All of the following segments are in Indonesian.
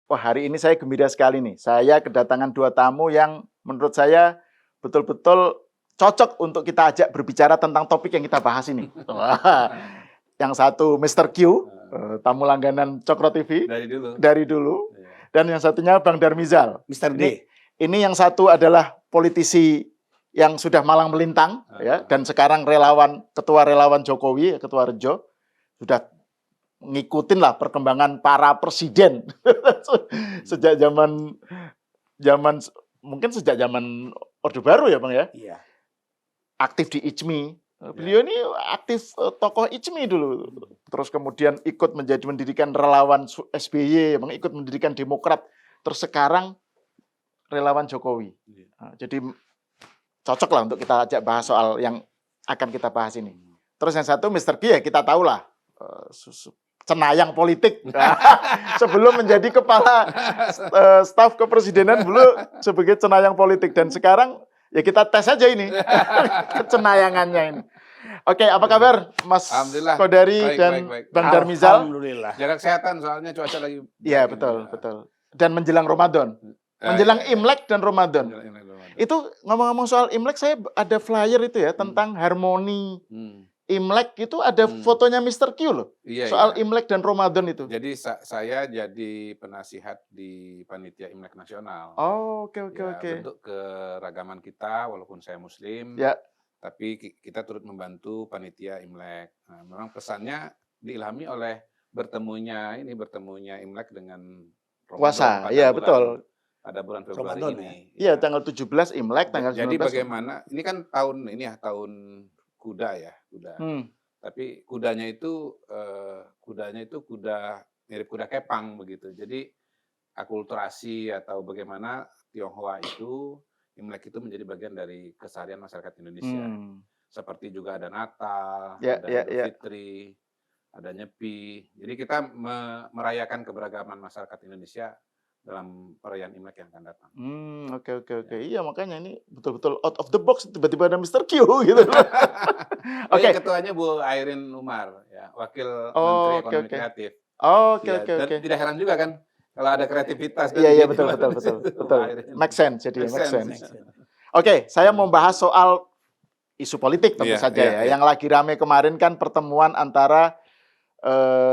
wah hari ini saya gembira sekali nih. Saya kedatangan 2 tamu yang menurut saya betul-betul cocok untuk kita ajak berbicara tentang topik yang kita bahas ini. Wah, yang satu Mr. Q, tamu langganan Cokro TV dari dulu. Dan yang satunya Bang Darmizal, Mr. D. Ini yang satu adalah politisi yang sudah malang melintang, ya, dan sekarang ketua relawan Jokowi, Ketua Rejo, sudah ngikutin lah perkembangan para presiden sejak zaman mungkin sejak zaman Orde Baru ya Bang ya. Iya. Aktif di ICMI. Beliau ini aktif tokoh ICMI dulu. Terus kemudian ikut mendirikan relawan SBY, Bang, ikut mendirikan Demokrat. Terus sekarang relawan Jokowi. Nah, jadi cocok lah untuk kita ajak bahas soal yang akan kita bahas ini. Terus yang satu Mr. Q ya kita tahu lah. Cenayang politik sebelum menjadi kepala staf kepresidenan dulu sebagai cenayang politik dan sekarang ya kita tes aja ini kecenayangannya ini. Oke, apa kabar Mas Kodari dan baik. Bang Darmizal? Alhamdulillah. Jaga kesehatan soalnya cuaca lagi. Iya betul. Dan menjelang Ramadan, menjelang Imlek dan Ramadan. Itu ngomong-ngomong soal Imlek, saya ada flyer itu ya tentang harmoni. Imlek itu ada fotonya Mr. Q loh, soal Imlek dan Ramadan itu. Jadi saya jadi penasihat di panitia Imlek nasional. Oh, oke. Bentuk keragaman kita, walaupun saya Muslim, tapi kita turut membantu panitia Imlek. Nah, memang pesannya diilhami oleh bertemunya Imlek dengan Ramadan. Puasa, iya betul. Pada bulan Februari Ramadan, ini. Iya, tanggal 17 Imlek, tanggal 19. Jadi bagaimana? Ini kan tahun kuda ya, kuda. Tapi kudanya itu kuda mirip kuda kepang begitu. Jadi akulturasi atau bagaimana Tionghoa itu Imlek itu menjadi bagian dari keseharian masyarakat Indonesia. Seperti juga ada Natal, ada Idul Fitri, ada Nyepi. Jadi kita merayakan keberagaman masyarakat Indonesia dalam perayaan Imlek yang akan datang. Oke. Iya, makanya ini betul-betul out of the box, tiba-tiba ada Mr. Q gitu. Oke. Ketuanya Bu Airin Umar, ya, Wakil Menteri Ekonomi Kreatif. Oke. Tidak heran juga kan kalau ada kreativitas. Iya, betul. Make sense, jadi make sense. Oke, saya mau bahas soal isu politik tentu saja ya. Yang lagi rame kemarin kan pertemuan antara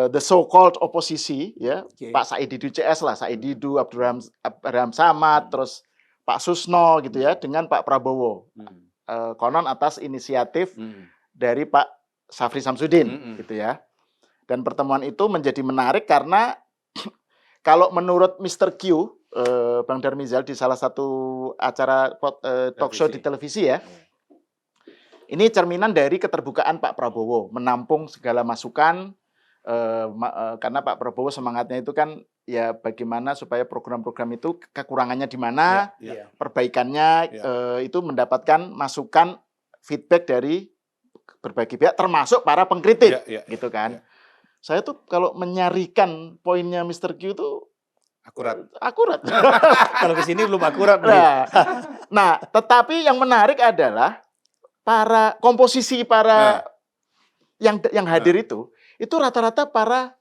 the so-called oposisi, ya, Pak Said Didu CS lah, Said Didu, Abraham Samad, terus Pak Susno gitu ya, dengan Pak Prabowo. Konon atas inisiatif dari Pak Syafri Samsudin gitu ya. Dan pertemuan itu menjadi menarik karena kalau menurut Mr. Q, Bang Darmizal di salah satu acara talk show di televisi ya, ini cerminan dari keterbukaan Pak Prabowo menampung segala masukan. Karena Pak Prabowo semangatnya itu kan ya bagaimana supaya program-program itu kekurangannya di mana, perbaikannya itu mendapatkan masukan feedback dari berbagai pihak termasuk para pengkritik gitu kan. Saya tuh kalau menyarikan poinnya Mr. Q itu akurat. Kalau ke sini belum akurat. Nah, tetapi yang menarik adalah komposisi para yang hadir itu rata-rata para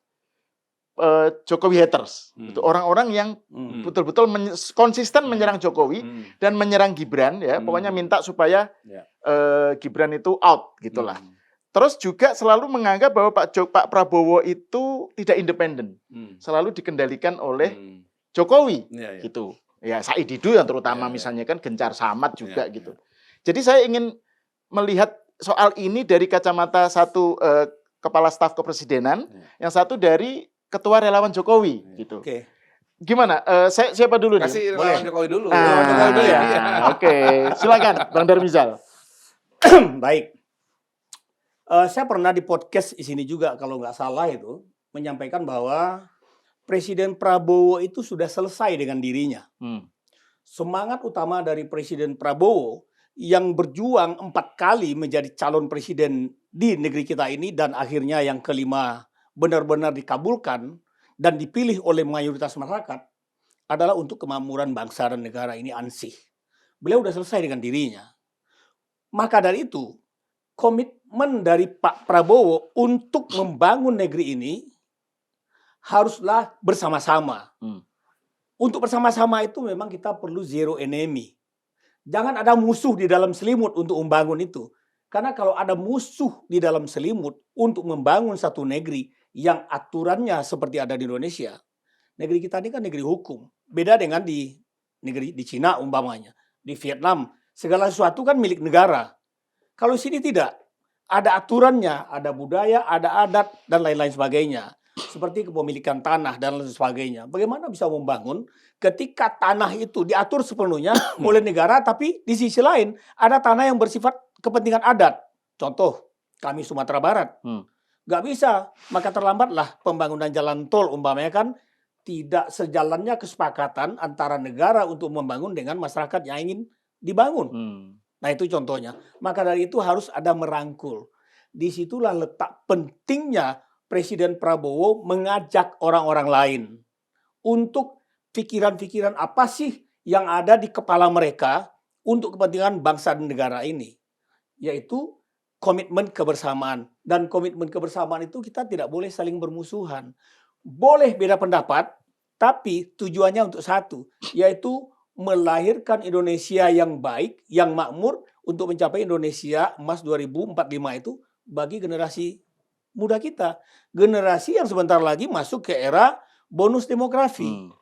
Jokowi haters. Itu orang-orang yang betul-betul konsisten menyerang Jokowi dan menyerang Gibran ya. Pokoknya minta supaya Gibran itu out gitulah. Terus juga selalu menganggap bahwa Pak Prabowo itu tidak independen. Selalu dikendalikan oleh Jokowi gitu. Ya, Said Didu yang terutama misalnya kan gencar Samad juga gitu. Jadi saya ingin melihat soal ini dari kacamata satu kepala staf kepresidenan, yang satu dari ketua relawan Jokowi gitu. Gimana? Siapa dulu nih? Kasih relawan Jokowi dulu. Oke, silakan Bang Darmizal. Baik. Saya pernah di podcast di sini juga kalau nggak salah itu menyampaikan bahwa Presiden Prabowo itu sudah selesai dengan dirinya. Semangat utama dari Presiden Prabowo yang berjuang 4 kali menjadi calon presiden di negeri kita ini dan akhirnya yang kelima benar-benar dikabulkan dan dipilih oleh mayoritas masyarakat adalah untuk kemakmuran bangsa dan negara ini ansih. Beliau sudah selesai dengan dirinya. Maka dari itu, komitmen dari Pak Prabowo untuk membangun negeri ini haruslah bersama-sama. untuk bersama-sama itu memang kita perlu zero enemy. Jangan ada musuh di dalam selimut untuk membangun itu. Karena kalau ada musuh di dalam selimut untuk membangun satu negeri yang aturannya seperti ada di Indonesia, negeri kita ini kan negeri hukum. Beda dengan di negeri di Cina umpamanya, di Vietnam, segala sesuatu kan milik negara. Kalau sini tidak, ada aturannya, ada budaya, ada adat dan lain-lain sebagainya. Seperti kepemilikan tanah dan lain sebagainya. Bagaimana bisa membangun ketika tanah itu diatur sepenuhnya oleh negara, tapi di sisi lain ada tanah yang bersifat kepentingan adat. Contoh, kami Sumatera Barat. Nggak bisa, maka terlambatlah pembangunan jalan tol umpamanya kan tidak sejalannya kesepakatan antara negara untuk membangun dengan masyarakat yang ingin dibangun. Nah itu contohnya. Maka dari itu harus ada merangkul. Disitulah letak pentingnya Presiden Prabowo mengajak orang-orang lain untuk pikiran-pikiran apa sih yang ada di kepala mereka untuk kepentingan bangsa dan negara ini. Yaitu komitmen kebersamaan. Dan komitmen kebersamaan itu kita tidak boleh saling bermusuhan. Boleh beda pendapat, tapi tujuannya untuk satu, yaitu melahirkan Indonesia yang baik, yang makmur untuk mencapai Indonesia emas 2045 itu bagi generasi muda kita. Generasi yang sebentar lagi masuk ke era bonus demografi.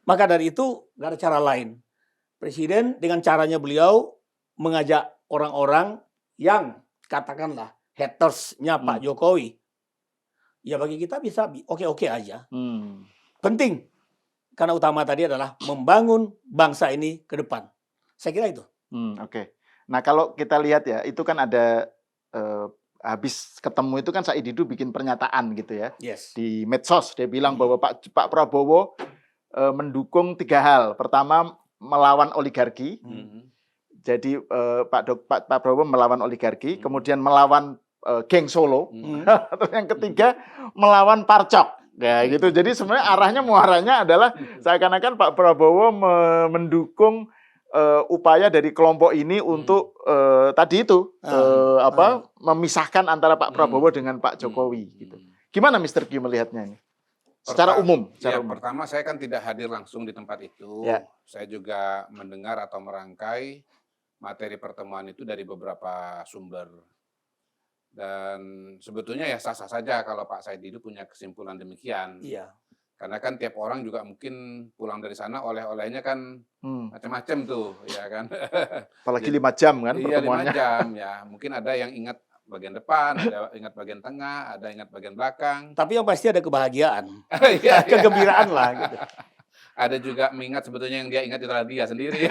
Maka dari itu nggak ada cara lain. Presiden dengan caranya beliau mengajak orang-orang yang katakanlah hatersnya Pak Jokowi. Ya bagi kita bisa oke-oke aja. Penting. Karena utama tadi adalah membangun bangsa ini ke depan. Saya kira itu. Oke. Nah kalau kita lihat ya, itu kan ada habis ketemu itu kan Said Didu bikin pernyataan gitu ya. Yes. Di medsos dia bilang bahwa Pak Prabowo mendukung 3 hal. Pertama melawan oligarki. Jadi Pak Prabowo melawan oligarki, kemudian melawan geng Solo. Terus yang ketiga melawan parcok. Ya gitu. Jadi sebenarnya muaranya adalah seakan-akan Pak Prabowo mendukung upaya dari kelompok ini untuk tadi itu memisahkan antara Pak Prabowo dengan Pak Jokowi gitu. Gimana Mr. Q melihatnya ini? Secara umum. Pertama saya kan tidak hadir langsung di tempat itu. Ya. Saya juga mendengar atau merangkai materi pertemuan itu dari beberapa sumber. Dan sebetulnya ya sah-sah saja kalau Pak Said Didu punya kesimpulan demikian. Iya. Karena kan tiap orang juga mungkin pulang dari sana oleh-olehnya kan macam-macam tuh, ya kan. Apalagi 5 jam kan pertemuannya. Iya 5 jam ya. Mungkin ada yang ingat bagian depan, ada ingat bagian tengah, ada ingat bagian belakang. Tapi yang pasti ada kebahagiaan, kegembiraan lah. Gitu. Ada juga mengingat sebetulnya yang dia ingat itu adalah dia sendiri.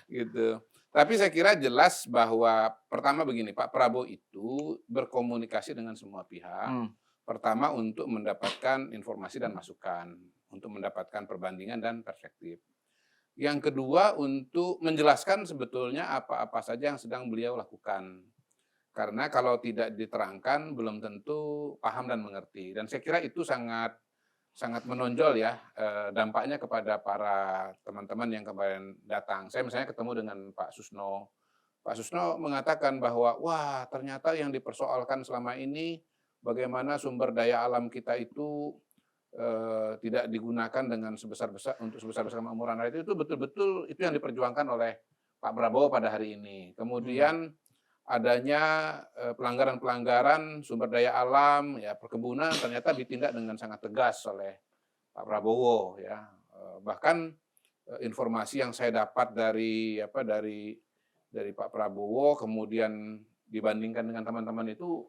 Gitu. Tapi saya kira jelas bahwa pertama begini, Pak Prabowo itu berkomunikasi dengan semua pihak. Pertama untuk mendapatkan informasi dan masukan, untuk mendapatkan perbandingan dan perspektif. Yang kedua untuk menjelaskan sebetulnya apa-apa saja yang sedang beliau lakukan. Karena kalau tidak diterangkan belum tentu paham dan mengerti. Dan saya kira itu sangat menonjol ya dampaknya kepada para teman-teman yang kemarin datang. Saya misalnya ketemu dengan Pak Susno. Pak Susno mengatakan bahwa wah ternyata yang dipersoalkan selama ini bagaimana sumber daya alam kita itu tidak digunakan dengan sebesar-besar kemakmuran rakyat itu betul-betul itu yang diperjuangkan oleh Pak Prabowo pada hari ini. Kemudian adanya pelanggaran-pelanggaran sumber daya alam, ya perkebunan ternyata ditindak dengan sangat tegas oleh Pak Prabowo ya. Bahkan informasi yang saya dapat dari Pak Prabowo kemudian dibandingkan dengan teman-teman itu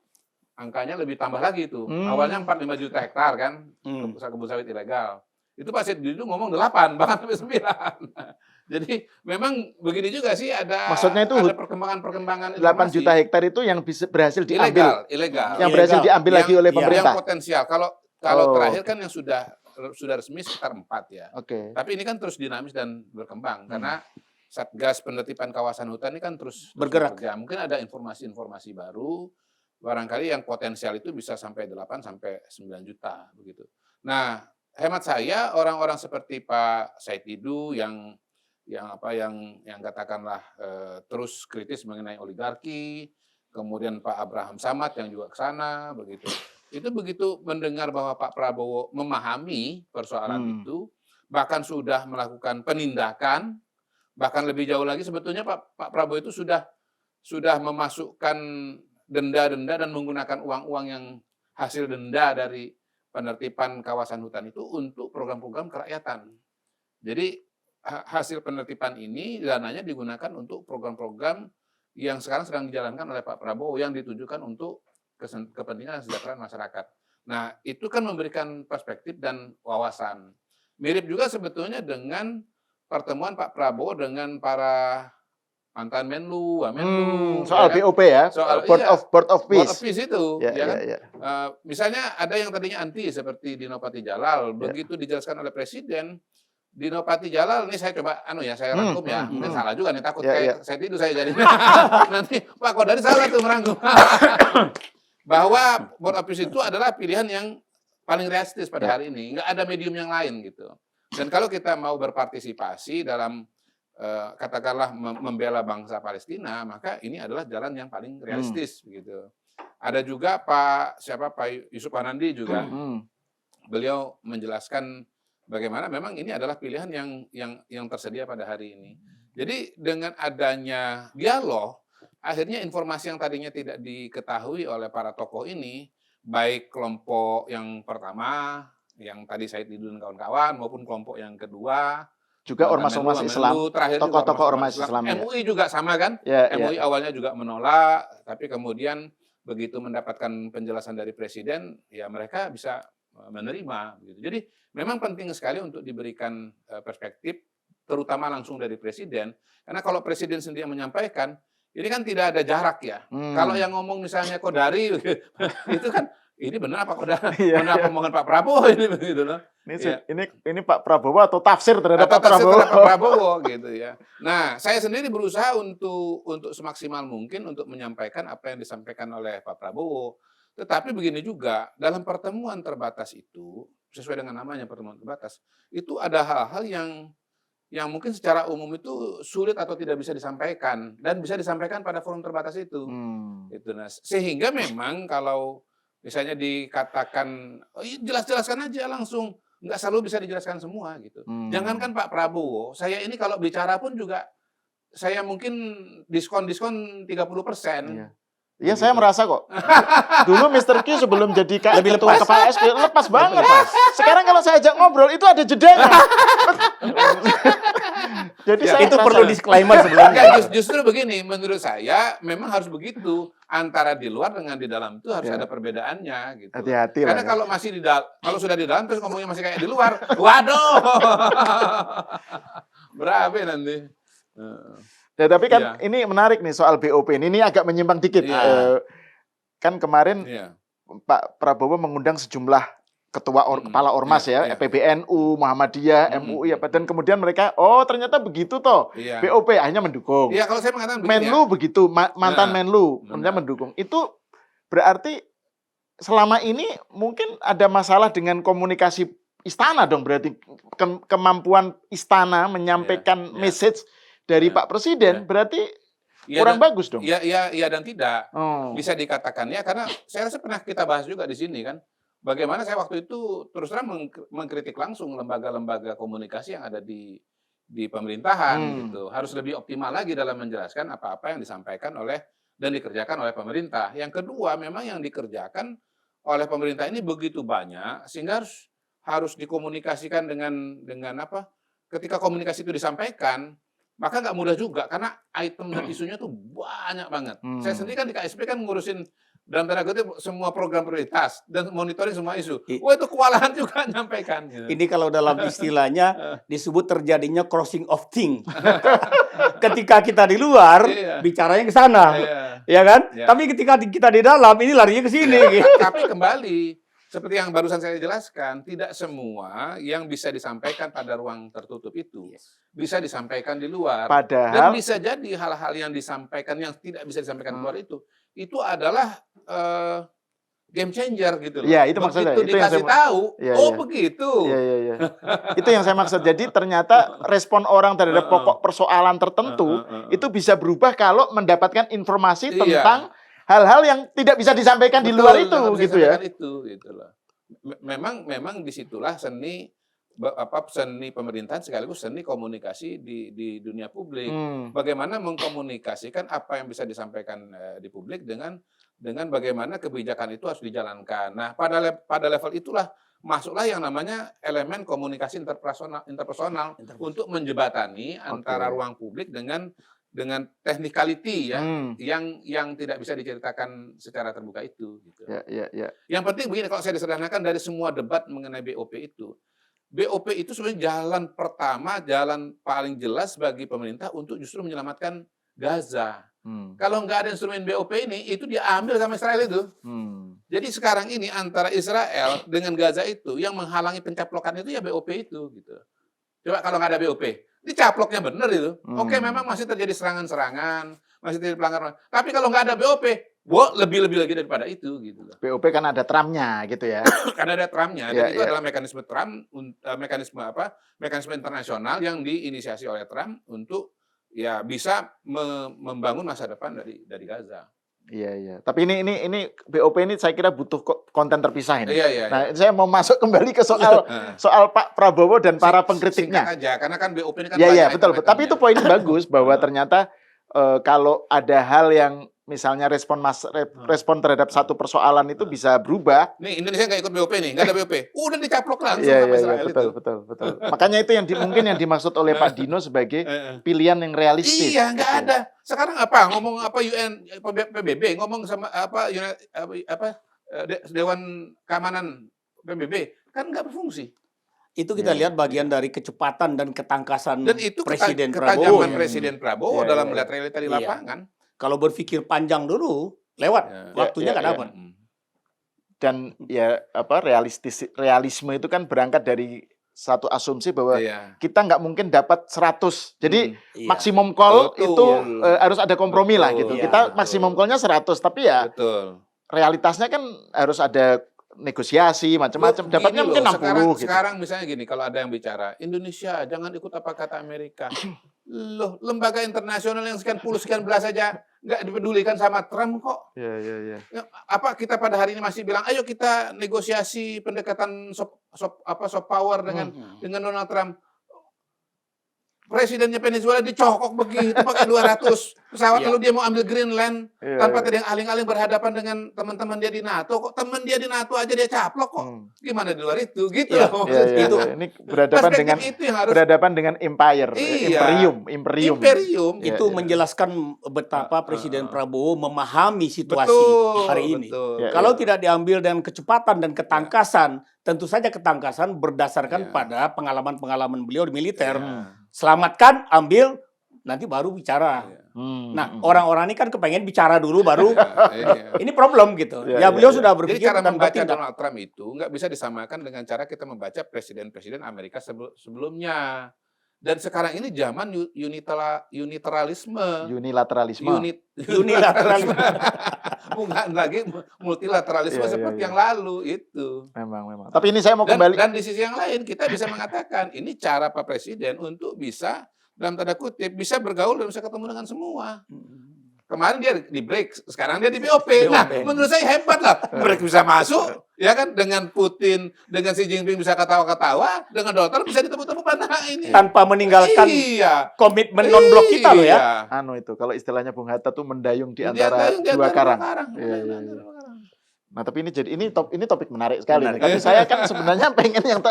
angkanya lebih tambah lagi itu. Awalnya 45 juta hektar kan kebun sawit ilegal. Itu Pak Said Didu ngomong 8 bahkan sampai 9. Jadi memang begini juga sih maksudnya itu ada perkembangan 8 juta hektar itu yang berhasil diambil. Ilegal. Yang berhasil diambil lagi oleh pemerintah. Yang potensial. Kalau terakhir kan yang sudah resmi sekitar 4 ya. Oke. Tapi ini kan terus dinamis dan berkembang karena Satgas Penertiban Kawasan Hutan ini kan terus bergerak. Mungkin ada informasi-informasi baru, barangkali yang potensial itu bisa sampai 8 sampai 9 juta begitu. Nah, hemat saya orang-orang seperti Pak Said Didu yang katakanlah terus kritis mengenai oligarki, kemudian Pak Abraham Samad yang juga ke sana begitu. itu begitu mendengar bahwa Pak Prabowo memahami persoalan itu, bahkan sudah melakukan penindakan, bahkan lebih jauh lagi sebetulnya Pak Prabowo itu sudah memasukkan denda-denda dan menggunakan uang-uang yang hasil denda dari penertiban kawasan hutan itu untuk program-program kerakyatan. Jadi hasil penertiban ini dananya digunakan untuk program-program yang sekarang sedang dijalankan oleh Pak Prabowo yang ditujukan untuk kepentingan kesejahteraan masyarakat. Nah, itu kan memberikan perspektif dan wawasan. Mirip juga sebetulnya dengan pertemuan Pak Prabowo dengan para mantan Menlu, Wamenlu, soal ya kan? BOP ya, Soal Board of Board of Peace. Peace itu, Ya, ya kan? ya. Misalnya ada yang tadinya anti seperti Dino Patijalal, begitu dijelaskan oleh Presiden, Dino Patijalal, ini saya coba saya rangkum ya, mungkin salah juga nih, takut kayak saya tidur saya jadi nanti Pak Kodari salah tuh merangkum. Bahwa Board of Peace itu adalah pilihan yang paling realistis pada hari ini, nggak ada medium yang lain gitu. Dan kalau kita mau berpartisipasi dalam katakanlah membela bangsa Palestina, maka ini adalah jalan yang paling realistis begitu. Ada juga Pak Yusuf Hanandi juga, beliau menjelaskan bagaimana memang ini adalah pilihan yang tersedia pada hari ini. Jadi dengan adanya dialog, akhirnya informasi yang tadinya tidak diketahui oleh para tokoh ini, baik kelompok yang pertama, yang tadi Said Didu dan kawan-kawan, maupun kelompok yang kedua, juga ormas-ormas Islam, tokoh-tokoh ormas Islam. MUI juga sama kan? MUI awalnya juga menolak, tapi kemudian begitu mendapatkan penjelasan dari Presiden, ya mereka bisa menerima. Gitu. Jadi memang penting sekali untuk diberikan perspektif, terutama langsung dari Presiden, karena kalau Presiden sendiri menyampaikan, ini kan tidak ada jarak ya. Kalau yang ngomong misalnya Kodari, itu kan ini benar apa Kodari? Benar omongan Pak Prabowo ini begitu loh. Ini Pak Prabowo atau tafsir terhadap Pak Prabowo? Terhadap Pak Prabowo gitu ya. Nah, saya sendiri berusaha untuk semaksimal mungkin untuk menyampaikan apa yang disampaikan oleh Pak Prabowo. Tetapi begini juga, dalam pertemuan terbatas itu, sesuai dengan namanya pertemuan terbatas, itu ada hal-hal yang mungkin secara umum itu sulit atau tidak bisa disampaikan dan bisa disampaikan pada forum terbatas itu. Itu sehingga memang kalau misalnya dikatakan jelas-jelaskan aja langsung, nggak selalu bisa dijelaskan semua gitu. Jangankan Pak Prabowo, saya ini kalau bicara pun juga saya mungkin diskon 30%. Iya, saya merasa kok. Dulu Mr. Q sebelum jadi ketua KPS lepas banget. Sekarang kalau saya ajak ngobrol itu ada jedanya. Jadi saya itu perlu disclaimer sebelumnya. Justru begini, menurut saya memang harus begitu. Antara di luar dengan di dalam itu harus ada perbedaannya gitu. Hati-hati Karena kalau masih kalau sudah di dalam terus ngomongnya masih kayak di luar, waduh. Berapa nanti? Ya, tapi kan ini menarik nih soal BOP ini. Ini agak menyimpang dikit. Kan kemarin Pak Prabowo mengundang sejumlah kepala ormas PBNU, Muhammadiyah, MUI dan kemudian mereka ternyata begitu toh. BOP akhirnya mendukung. Iya, kalau saya mengatakan Menlu begitu, mantan Menlu ternyata mendukung. Itu berarti selama ini mungkin ada masalah dengan komunikasi istana dong, berarti kemampuan istana menyampaikan message dari Pak Presiden berarti kurang bagus dong. Iya dan tidak. Bisa dikatakan ya, karena saya rasa pernah kita bahas juga di sini kan. Bagaimana saya waktu itu terus terang mengkritik langsung lembaga-lembaga komunikasi yang ada di pemerintahan gitu. Harus lebih optimal lagi dalam menjelaskan apa-apa yang disampaikan dan dikerjakan oleh pemerintah. Yang kedua, memang yang dikerjakan oleh pemerintah ini begitu banyak sehingga harus dikomunikasikan dengan apa? Ketika komunikasi itu disampaikan, maka nggak mudah juga karena item dan isunya tuh banyak banget. Saya sendiri kan di KSP kan ngurusin dalam tanda kutip semua program prioritas dan monitoring semua isu. Wah, itu kewalahan juga nyampaikan. Gitu. Ini kalau dalam istilahnya disebut terjadinya crossing of thing. Ketika kita di luar bicaranya ke sana, ya kan? Tapi ketika kita di dalam ini larinya ke sini. Gitu. Tapi kembali seperti yang barusan saya jelaskan, tidak semua yang bisa disampaikan pada ruang tertutup itu bisa disampaikan di luar. Dan bisa jadi hal-hal yang disampaikan yang tidak bisa disampaikan di luar itu adalah game changer gitu loh. Ya, itu maksudnya. Begitu dikasih tahu, begitu. Iya. Itu yang saya maksud. Jadi ternyata respon orang terhadap pokok persoalan tertentu itu bisa berubah kalau mendapatkan informasi tentang hal-hal yang tidak bisa disampaikan di luar itu nggak bisa gitu ya. disampaikan itu gitu loh. Memang disitulah seni seni pemerintahan sekaligus seni komunikasi di dunia publik. Bagaimana mengkomunikasikan apa yang bisa disampaikan di publik dengan bagaimana kebijakan itu harus dijalankan. Nah, pada level itulah masuklah yang namanya elemen komunikasi interpersonal untuk menjembatani antara ruang publik dengan technicality ya, yang tidak bisa diceritakan secara terbuka itu. Gitu. Ya. Yang penting begini, kalau saya disederhanakan dari semua debat mengenai BOP itu sebenarnya jalan pertama, jalan paling jelas bagi pemerintah untuk justru menyelamatkan Gaza. Kalau nggak ada instrumen BOP ini, itu diambil sama Israel itu. Jadi sekarang ini antara Israel dengan Gaza itu yang menghalangi pencaplokan itu ya BOP itu. Gitu. Coba kalau nggak ada BOP, dicaploknya benar itu. Oke, memang masih terjadi serangan-serangan, masih terjadi pelanggaran. Tapi kalau nggak ada BOP, lebih lagi daripada itu gitu loh. BOP kan ada Trumpnya gitu ya. Karena ada Trumpnya, dan itu adalah mekanisme Trump, mekanisme internasional yang diinisiasi oleh Trump untuk ya bisa membangun masa depan dari Gaza. Iya. Tapi ini BOP ini saya kira butuh konten terpisah ini. Iya. Nah, saya mau masuk kembali ke soal Pak Prabowo dan para pengkritiknya. Singkat aja, karena kan BOP ini kan Iya, betul. Tapi itu poin bagus bahwa ternyata kalau ada hal yang misalnya respon terhadap satu persoalan itu bisa berubah. Nih, Indonesia nggak ikut BOP nih, nggak ada BOP. Udah dicaplok langsung sama Israel itu. Betul. Makanya itu yang mungkin yang dimaksud oleh Pak Dino sebagai pilihan yang realistis. Iya, nggak ada. Sekarang ngomong UN, PBB, ngomong sama Dewan Keamanan PBB, kan nggak berfungsi. Itu kita lihat bagian dari kecepatan dan ketangkasan Dan itu Presiden ketajaman Prabowo. Presiden Prabowo dalam melihat realita di lapangan. Kalau berpikir panjang dulu, lewat. Waktunya nggak dapat. Dan realisme itu kan berangkat dari satu asumsi bahwa kita nggak mungkin dapat 100. Jadi maksimum call itu harus ada kompromi lah gitu. Kita maksimum call-nya 100, tapi ya realitasnya kan harus ada negosiasi macam-macam. Dapatnya mungkin 60 gitu. Sekarang misalnya gini, kalau ada yang bicara, Indonesia jangan ikut apa kata Amerika. Loh, lembaga internasional yang sekian belas aja nggak dipedulikan sama Trump kok. Iya. Apa kita pada hari ini masih bilang, ayo kita negosiasi pendekatan soft power dengan Donald Trump. Presidennya Venezuela dicokok begitu pakai 200 pesawat, lalu dia mau ambil Greenland tanpa ada yang aling-aling berhadapan dengan teman-teman dia di NATO. Kok teman dia di NATO aja dia caplok kok. Gimana di luar itu? Gitu loh. Itu ini berhadapan dengan empire, imperium. Itu menjelaskan betapa Presiden Prabowo memahami situasi hari ini. Kalau tidak diambil dengan kecepatan dan ketangkasan, tentu saja ketangkasan berdasarkan pada pengalaman-pengalaman beliau di militer. Selamatkan, ambil, nanti baru bicara. Nah, orang-orang ini kan kepengen bicara dulu baru. Ini problem gitu. Beliau sudah berpikir. Jadi cara membaca Donald Trump itu nggak bisa disamakan dengan cara kita membaca presiden-presiden Amerika sebelumnya. Dan sekarang ini zaman unilateralisme. Bukan lagi multilateralisme seperti yang lalu itu. Memang. Tapi ini saya mau kembali. Dan di sisi yang lain kita bisa mengatakan ini cara Pak Presiden untuk bisa dalam tanda kutip bisa bergaul dan bisa ketemu dengan semua. Kemarin dia di break, sekarang dia di BOP. Nah, menurut saya hebat lah. Break bisa masuk, ya kan, dengan Putin, dengan Xi Jinping bisa ketawa-ketawa, dengan Donald Trump bisa ditepuk-tepuk. Nah, ini tanpa meninggalkan komitmen non-blok kita loh ya. Itu kalau istilahnya Bung Hatta tuh mendayung di antara dua karang. Nah, tapi ini topik menarik sekali. Tapi saya kan sebenarnya pengen yang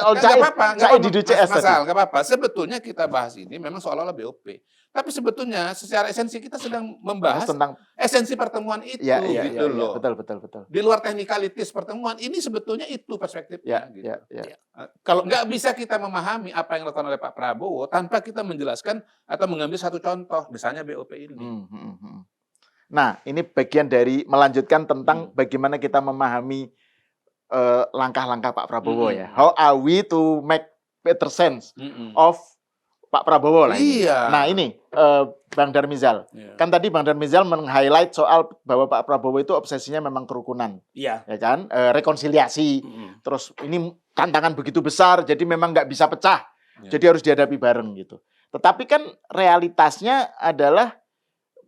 saya di DCS tadi. Nggak apa-apa. Sebetulnya kita bahas ini memang seolah-olah BOP. Tapi sebetulnya secara esensi kita sedang membahas tentang esensi pertemuan itu. Gitu loh. Betul. Di luar teknikalitis pertemuan, ini sebetulnya itu perspektifnya. Gitu. Kalau nggak bisa kita memahami apa yang dilakukan oleh Pak Prabowo tanpa kita menjelaskan atau mengambil satu contoh, misalnya BOP ini. Nah, ini bagian dari melanjutkan tentang bagaimana kita memahami langkah-langkah Pak Prabowo ya. How are we to make better sense of Pak Prabowo lah ini. Nah ini Bang Darmizal, kan tadi Bang Darmizal meng-highlight soal bahwa Pak Prabowo itu obsesinya memang kerukunan, ya kan, rekonsiliasi. Terus ini tantangan begitu besar, jadi memang nggak bisa pecah, jadi harus dihadapi bareng gitu. Tetapi kan realitasnya adalah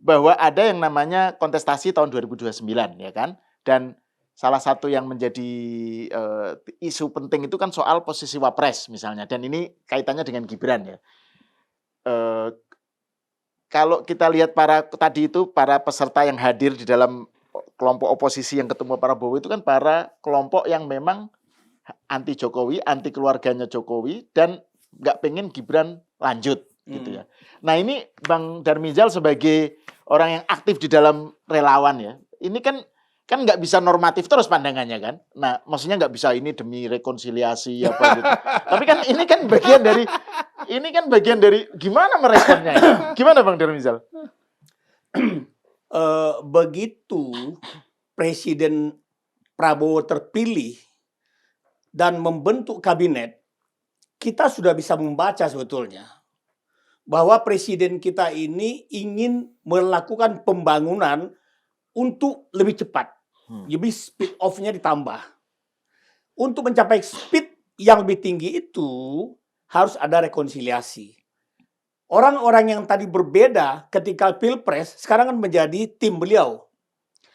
bahwa ada yang namanya kontestasi tahun 2029 ya kan, dan salah satu yang menjadi isu penting itu kan soal posisi wapres misalnya, dan ini kaitannya dengan Gibran ya. Kalau kita lihat para peserta yang hadir di dalam kelompok oposisi yang ketemu Prabowo itu kan para kelompok yang memang anti Jokowi, anti keluarganya Jokowi, dan nggak pengen Gibran lanjut gitu ya. Nah ini Bang Darmijal sebagai orang yang aktif di dalam relawan ya, ini kan nggak bisa normatif terus pandangannya kan. Nah maksudnya nggak bisa ini demi rekonsiliasi apa gitu. Tapi kan ini kan bagian dari gimana meresponnya ini? Gimana Bang Darmijal? Begitu Presiden Prabowo terpilih dan membentuk kabinet, kita sudah bisa membaca sebetulnya bahwa presiden kita ini ingin melakukan pembangunan untuk lebih cepat. Jadi speed off-nya ditambah. Untuk mencapai speed yang lebih tinggi itu harus ada rekonsiliasi. Orang-orang yang tadi berbeda ketika Pilpres sekarang kan menjadi tim beliau.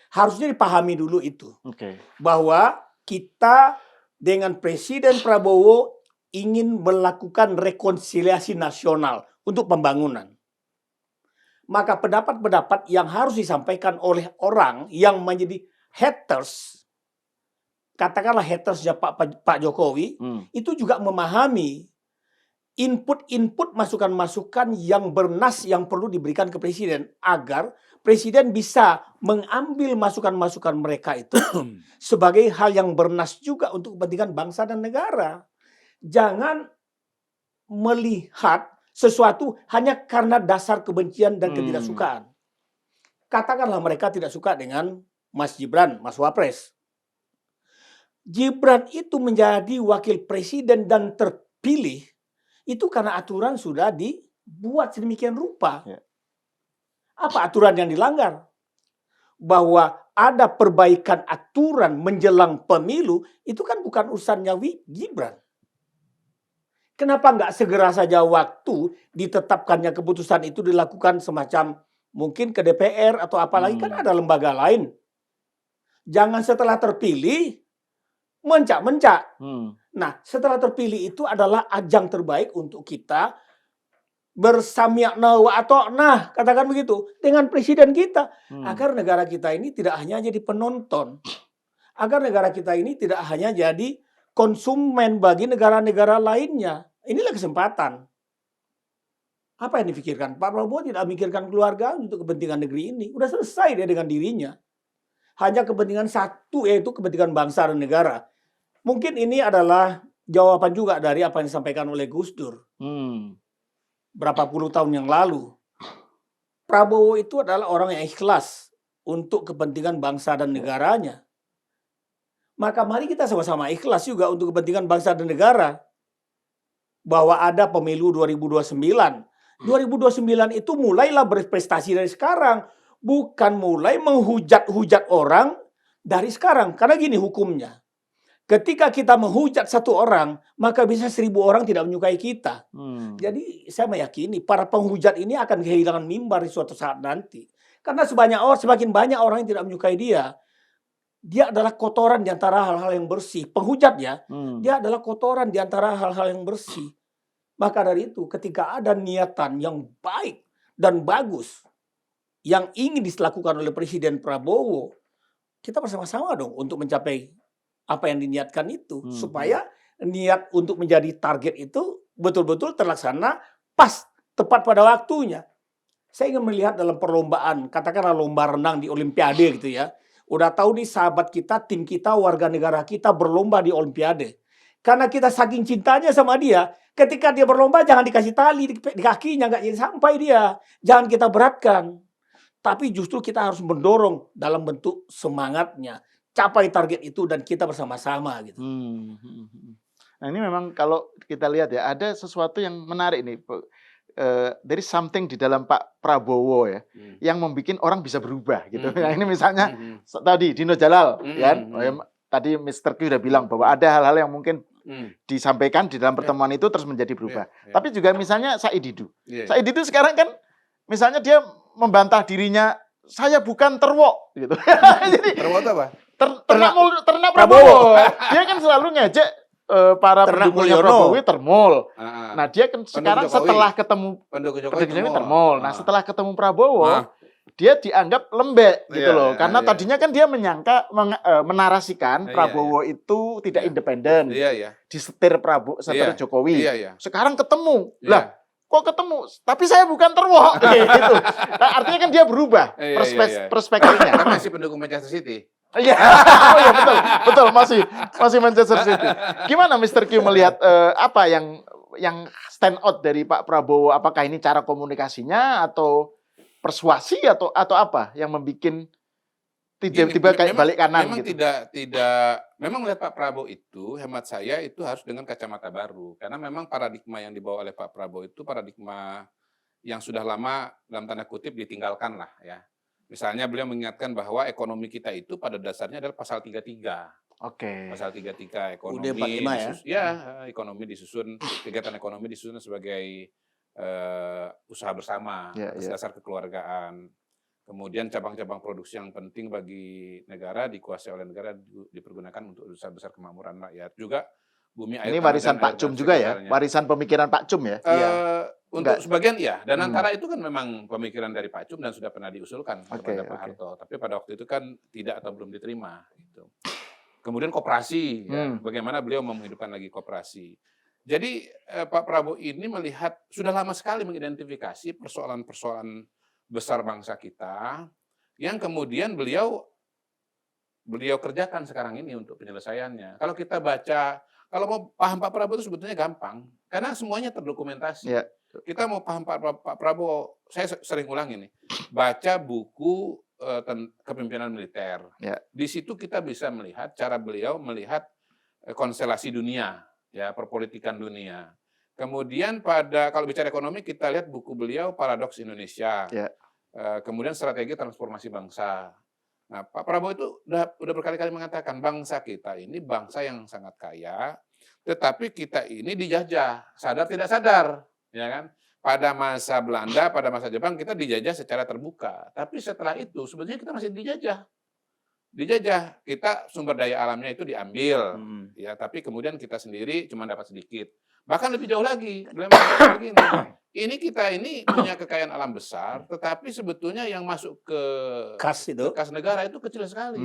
Harusnya dipahami dulu itu. Bahwa kita dengan Presiden Prabowo ingin melakukan rekonsiliasi nasional untuk pembangunan. Maka pendapat-pendapat yang harus disampaikan oleh orang yang menjadi haters, katakanlah hatersnya Pak Jokowi, itu juga memahami input-input masukan-masukan yang bernas yang perlu diberikan ke presiden agar presiden bisa mengambil masukan-masukan mereka itu sebagai hal yang bernas juga untuk kepentingan bangsa dan negara. Jangan melihat sesuatu hanya karena dasar kebencian dan ketidaksukaan. Katakanlah mereka tidak suka dengan Mas Gibran, Mas Wapres. Gibran itu menjadi wakil presiden dan terpilih itu karena aturan sudah dibuat sedemikian rupa. Apa aturan yang dilanggar? Bahwa ada perbaikan aturan menjelang pemilu, itu kan bukan urusannya Gibran. Kenapa nggak segera saja waktu ditetapkannya keputusan itu dilakukan semacam mungkin ke DPR atau apalagi kan ada lembaga lain. Jangan setelah terpilih mencak-mencak. Nah, setelah terpilih itu adalah ajang terbaik untuk kita bersami'na wa ata'na, katakan begitu, dengan presiden kita. Agar negara kita ini tidak hanya jadi penonton. Agar negara kita ini tidak hanya jadi konsumen bagi negara-negara lainnya. Inilah kesempatan. Apa yang dipikirkan? Pak Prabowo tidak memikirkan keluarga untuk kepentingan negeri ini. Udah selesai dia dengan dirinya. Hanya kepentingan satu, yaitu kepentingan bangsa dan negara. Mungkin ini adalah jawaban juga dari apa yang disampaikan oleh Gus Dur. Berapa puluh tahun yang lalu. Prabowo itu adalah orang yang ikhlas untuk kepentingan bangsa dan negaranya. Maka mari kita sama-sama ikhlas juga untuk kepentingan bangsa dan negara. Bahwa ada pemilu 2029. 2029 itu mulailah berprestasi dari sekarang. Bukan mulai menghujat-hujat orang dari sekarang. Karena gini hukumnya. Ketika kita menghujat satu orang, maka bisa 1000 orang tidak menyukai kita. Jadi saya meyakini para penghujat ini akan kehilangan mimbar di suatu saat nanti. Karena semakin banyak orang yang tidak menyukai dia. Dia adalah kotoran di antara hal-hal yang bersih. Penghujat ya, dia adalah kotoran di antara hal-hal yang bersih. Maka dari itu ketika ada niatan yang baik dan bagus yang ingin dilakukan oleh Presiden Prabowo, kita bersama-sama dong untuk mencapai apa yang diniatkan itu. Supaya niat untuk menjadi target itu betul-betul terlaksana pas, tepat pada waktunya. Saya ingin melihat dalam perlombaan, katakanlah lomba renang di Olimpiade gitu ya. Udah tahu nih sahabat kita, tim kita, warga negara kita berlomba di Olimpiade. Karena kita saking cintanya sama dia, ketika dia berlomba jangan dikasih tali di kakinya, nggak jadi sampai dia. Jangan kita beratkan. Tapi justru kita harus mendorong dalam bentuk semangatnya. Capai target itu dan kita bersama-sama gitu. Nah ini memang kalau kita lihat ya, ada sesuatu yang menarik nih. There is something di dalam Pak Prabowo ya, yang membuat orang bisa berubah gitu. Nah ini misalnya tadi Dino Jalal kan, tadi Mr. Q udah bilang bahwa ada hal-hal yang mungkin disampaikan di dalam pertemuan itu terus menjadi berubah. Tapi juga misalnya Said Didu. Said Didu sekarang kan misalnya dia membantah dirinya, saya bukan terwok gitu. Jadi Terwot apa? ternak Prabowo. Dia kan selalu ngejek para Ternak pendukungnya Mulyono. Prabowo termol. Ah, Nah, dia kan sekarang Jokowi. setelah ketemu pendukung Jokowi pendukungnya termol. Nah, setelah ketemu Prabowo, Ah. dia dianggap lembek gitu Iya, loh. iya, Karena iya. tadinya kan dia menyangka menarasikan Iya, Prabowo itu tidak Iya. independen. Iya. Disetir setir Iya. Jokowi. Iya. Sekarang ketemu. Iya. Lah, kok ketemu? Tapi saya bukan terwok gitu. Nah, artinya kan dia berubah Iya. perspektifnya. Kan masih pendukung Manchester City. Iya. Oh ya, betul masih Manchester City. Gimana Mr. Q melihat apa yang stand out dari Pak Prabowo? Apakah ini cara komunikasinya atau persuasi atau apa yang membuat tiba-tiba kayak Memang- balik kanan memang gitu? memang melihat Pak Prabowo itu, hemat saya itu harus dengan kacamata baru. Karena memang paradigma yang dibawa oleh Pak Prabowo itu paradigma yang sudah lama dalam tanda kutip ditinggalkan lah ya. Misalnya beliau mengingatkan bahwa ekonomi kita itu pada dasarnya adalah pasal 33. Oke. Pasal 33 ekonomi UUD 45 ya? ekonomi disusun, kegiatan ekonomi disusun sebagai usaha bersama atas dasar kekeluargaan. Kemudian cabang-cabang produksi yang penting bagi negara dikuasai oleh negara dipergunakan untuk usaha besar kemakmuran rakyat. Juga bumi air Ini tanah, warisan dan Pak air Cum dan juga ya? sekitarnya. Warisan pemikiran Pak Cum ya? Untuk Enggak. sebagian iya, dan antara itu kan memang pemikiran dari Pak Cum dan sudah pernah diusulkan kepada Pak Oke. Harto. Tapi pada waktu itu kan tidak atau belum diterima. Gitu. Kemudian koperasi, ya, bagaimana beliau menghidupkan lagi koperasi. Jadi Pak Prabowo ini melihat sudah lama sekali mengidentifikasi persoalan-persoalan besar bangsa kita yang kemudian beliau kerjakan sekarang ini untuk penyelesaiannya. Kalau kita baca, kalau mau paham Pak Prabowo itu sebetulnya gampang, karena semuanya terdokumentasi. Ya. Kita mau paham Pak Prabowo, saya sering ulang ini, baca buku kepemimpinan militer. Ya. Di situ kita bisa melihat cara beliau melihat konstelasi dunia, ya perpolitikan dunia. Kemudian kalau bicara ekonomi kita lihat buku beliau Paradoks Indonesia. Ya. Kemudian strategi transformasi bangsa. Nah, Pak Prabowo itu udah berkali-kali mengatakan bangsa kita ini bangsa yang sangat kaya, tetapi kita ini dijajah, sadar tidak sadar, ya kan? Pada masa Belanda, pada masa Jepang kita dijajah secara terbuka. Tapi setelah itu sebenarnya kita masih dijajah. Kita sumber daya alamnya itu diambil, ya, tapi kemudian kita sendiri cuma dapat sedikit. Bahkan lebih jauh lagi, beliau mengatakan begini, kita ini punya kekayaan alam besar, tetapi sebetulnya yang masuk ke kas negara itu kecil sekali.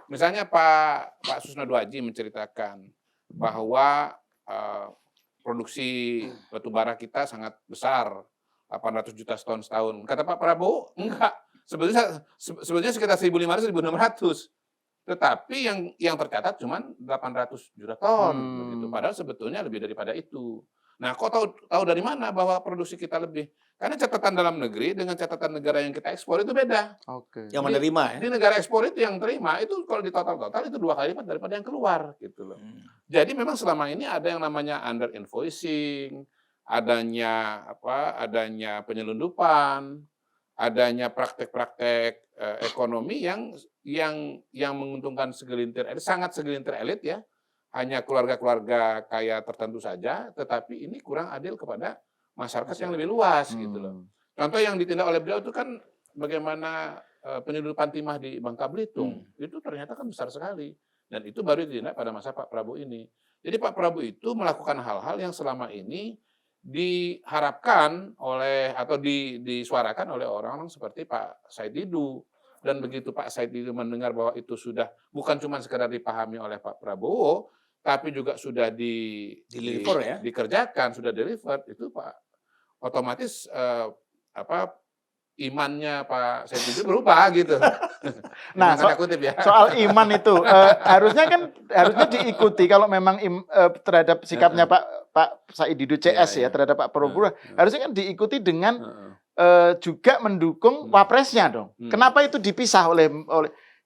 Misalnya Pak Susno Dwaji menceritakan bahwa produksi batubara kita sangat besar, 800 juta ton setahun. Kata Pak Prabowo, enggak. Sebetulnya sekitar 1.500-1.600. Tetapi yang tercatat cuma 800 juta ton begitu. Padahal sebetulnya lebih daripada itu. Nah, kok tahu dari mana bahwa produksi kita lebih? Karena catatan dalam negeri dengan catatan negara yang kita ekspor itu beda. Oke. Yang menerima ya? Di negara ekspor itu yang terima itu kalau di total itu 2 kali lipat daripada yang keluar gitu loh. Jadi memang selama ini ada yang namanya under invoicing, adanya penyelundupan, adanya praktek-praktek ekonomi yang menguntungkan sangat segelintir elit ya, hanya keluarga-keluarga kaya tertentu saja, tetapi ini kurang adil kepada masyarakat yang lebih luas gitu loh. Contoh yang ditindak oleh beliau itu kan bagaimana penyelundupan timah di Bangka Belitung, itu ternyata kan besar sekali, dan itu baru ditindak pada masa Pak Prabowo ini. Jadi Pak Prabowo itu melakukan hal-hal yang selama ini diharapkan oleh atau disuarakan oleh orang-orang seperti Pak Said Didu. Dan begitu Pak Said Didu mendengar bahwa itu sudah bukan cuma sekedar dipahami oleh Pak Prabowo, tapi juga sudah dikerjakan, sudah deliver, itu Pak otomatis imannya Pak Said Didu berubah gitu. Nah, soal iman itu harusnya diikuti kalau memang terhadap sikapnya Pak Said Didu CS ya terhadap Pak Prabowo, harusnya kan diikuti dengan juga mendukung wapresnya dong. Kenapa itu dipisah oleh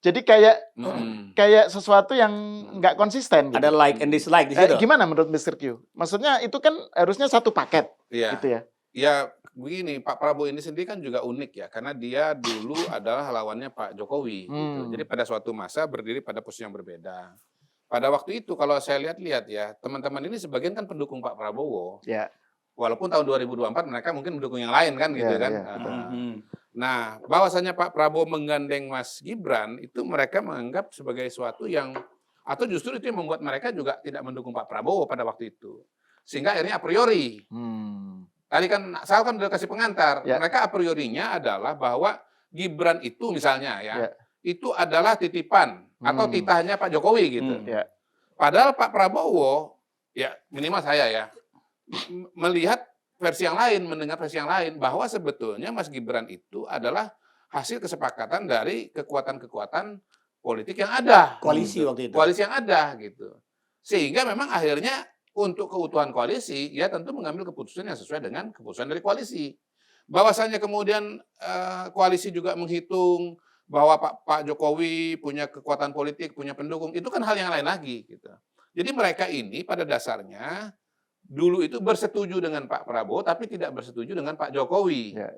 jadi kayak sesuatu yang nggak konsisten gitu. Ada like and dislike di situ. Gimana menurut Mr. Q? Maksudnya itu kan harusnya satu paket gitu ya. Ya begini, Pak Prabowo ini sendiri kan juga unik ya, karena dia dulu adalah lawannya Pak Jokowi. Gitu. Jadi pada suatu masa berdiri pada posisi yang berbeda. Pada waktu itu kalau saya lihat ya, teman-teman ini sebagian kan pendukung Pak Prabowo. Ya. Walaupun tahun 2024 mereka mungkin mendukung yang lain kan gitu Iya, kan. iya, betul. Nah, bahwasanya Pak Prabowo menggandeng Mas Gibran itu mereka menganggap sebagai suatu yang atau justru itu yang membuat mereka juga tidak mendukung Pak Prabowo pada waktu itu. Sehingga akhirnya a priori. Tadi kan Sal kan udah kasih pengantar. Ya. Mereka a priorinya adalah bahwa Gibran itu misalnya ya, Ya. itu adalah titipan atau titahnya Pak Jokowi gitu. Ya. Padahal Pak Prabowo ya minimal saya ya melihat versi yang lain, mendengar versi yang lain bahwa sebetulnya Mas Gibran itu adalah hasil kesepakatan dari kekuatan-kekuatan politik yang ada. Koalisi gitu. waktu itu. Koalisi yang ada gitu. Sehingga memang akhirnya untuk keutuhan koalisi ya tentu mengambil keputusan yang sesuai dengan keputusan dari koalisi. Bahwasanya kemudian koalisi juga menghitung bahwa Pak Jokowi punya kekuatan politik, punya pendukung, itu kan hal yang lain lagi gitu. Jadi mereka ini pada dasarnya dulu itu bersetuju dengan Pak Prabowo tapi tidak bersetuju dengan Pak Jokowi. Ya.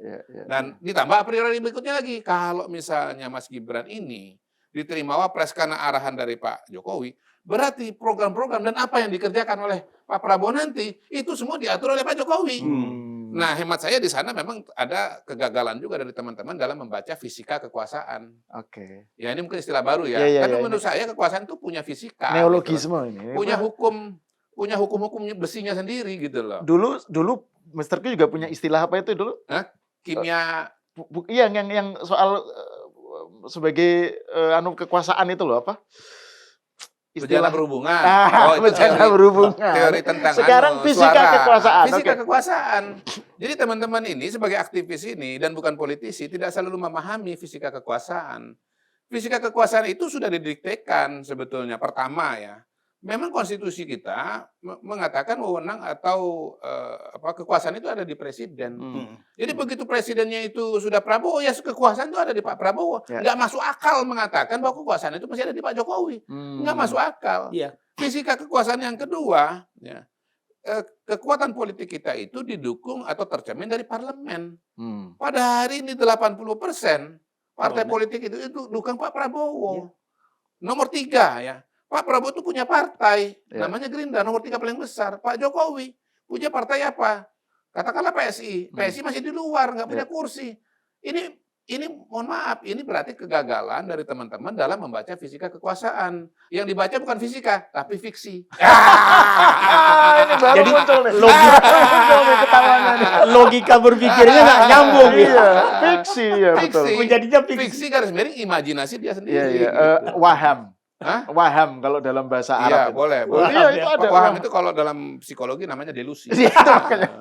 Dan ditambah a priori berikutnya lagi, kalau misalnya Mas Gibran ini diterima wapres karena arahan dari Pak Jokowi, berarti program-program dan apa yang dikerjakan oleh Pak Prabowo nanti itu semua diatur oleh Pak Jokowi. Nah, hemat saya di sana memang ada kegagalan juga dari teman-teman dalam membaca fisika kekuasaan. Oke. Ya ini mungkin istilah baru ya. Iya, Tapi iya, menurut saya kekuasaan itu punya fisika. Neologisme gitu. ini. Punya hukum besinya sendiri gitu loh. Dulu Mr. Q juga punya istilah apa itu dulu? Kimia Iya, yang soal sebagai kekuasaan itu loh apa? Berjalan berhubungan. Itu berjalan berhubungan. Teori tentang sekarang fisika suara. kekuasaan. Fisika kekuasaan. Jadi teman-teman ini sebagai aktivis ini dan bukan politisi tidak selalu memahami fisika kekuasaan. Fisika kekuasaan itu sudah didiktekan sebetulnya. Pertama ya, memang konstitusi kita mengatakan wewenang atau kekuasaan itu ada di presiden. Jadi begitu presidennya itu sudah Prabowo, ya kekuasaan itu ada di Pak Prabowo. Ya. Nggak masuk akal mengatakan bahwa kekuasaan itu masih ada di Pak Jokowi. Nggak masuk akal. Iya. Fisika kekuasaan yang kedua, ya, kekuatan politik kita itu didukung atau tercermin dari parlemen. Pada hari ini 80% partai politik itu dukung Pak Prabowo. Nomor 3 ya. Pak Prabowo itu punya partai, namanya Gerindra, nomor 3 paling besar. Pak Jokowi punya partai apa? Katakanlah PSI. PSI masih di luar, nggak punya kursi. Ini mohon maaf, ini berarti kegagalan dari teman-teman dalam membaca fisika kekuasaan. Yang dibaca bukan fisika, tapi fiksi. Ini baru Jadi, muncul nih. Logika berpikirnya nggak nyambung Iya, ya. fiksi ya betul. Menjadinya fiksi. Fiksi garis miring imajinasi dia sendiri. Iya, iya. gitu. Waham. Hah? Waham kalau dalam bahasa Iya, Arab. boleh. Iya, itu ada. Waham itu kalau dalam psikologi namanya delusi. Iya, itu makanya.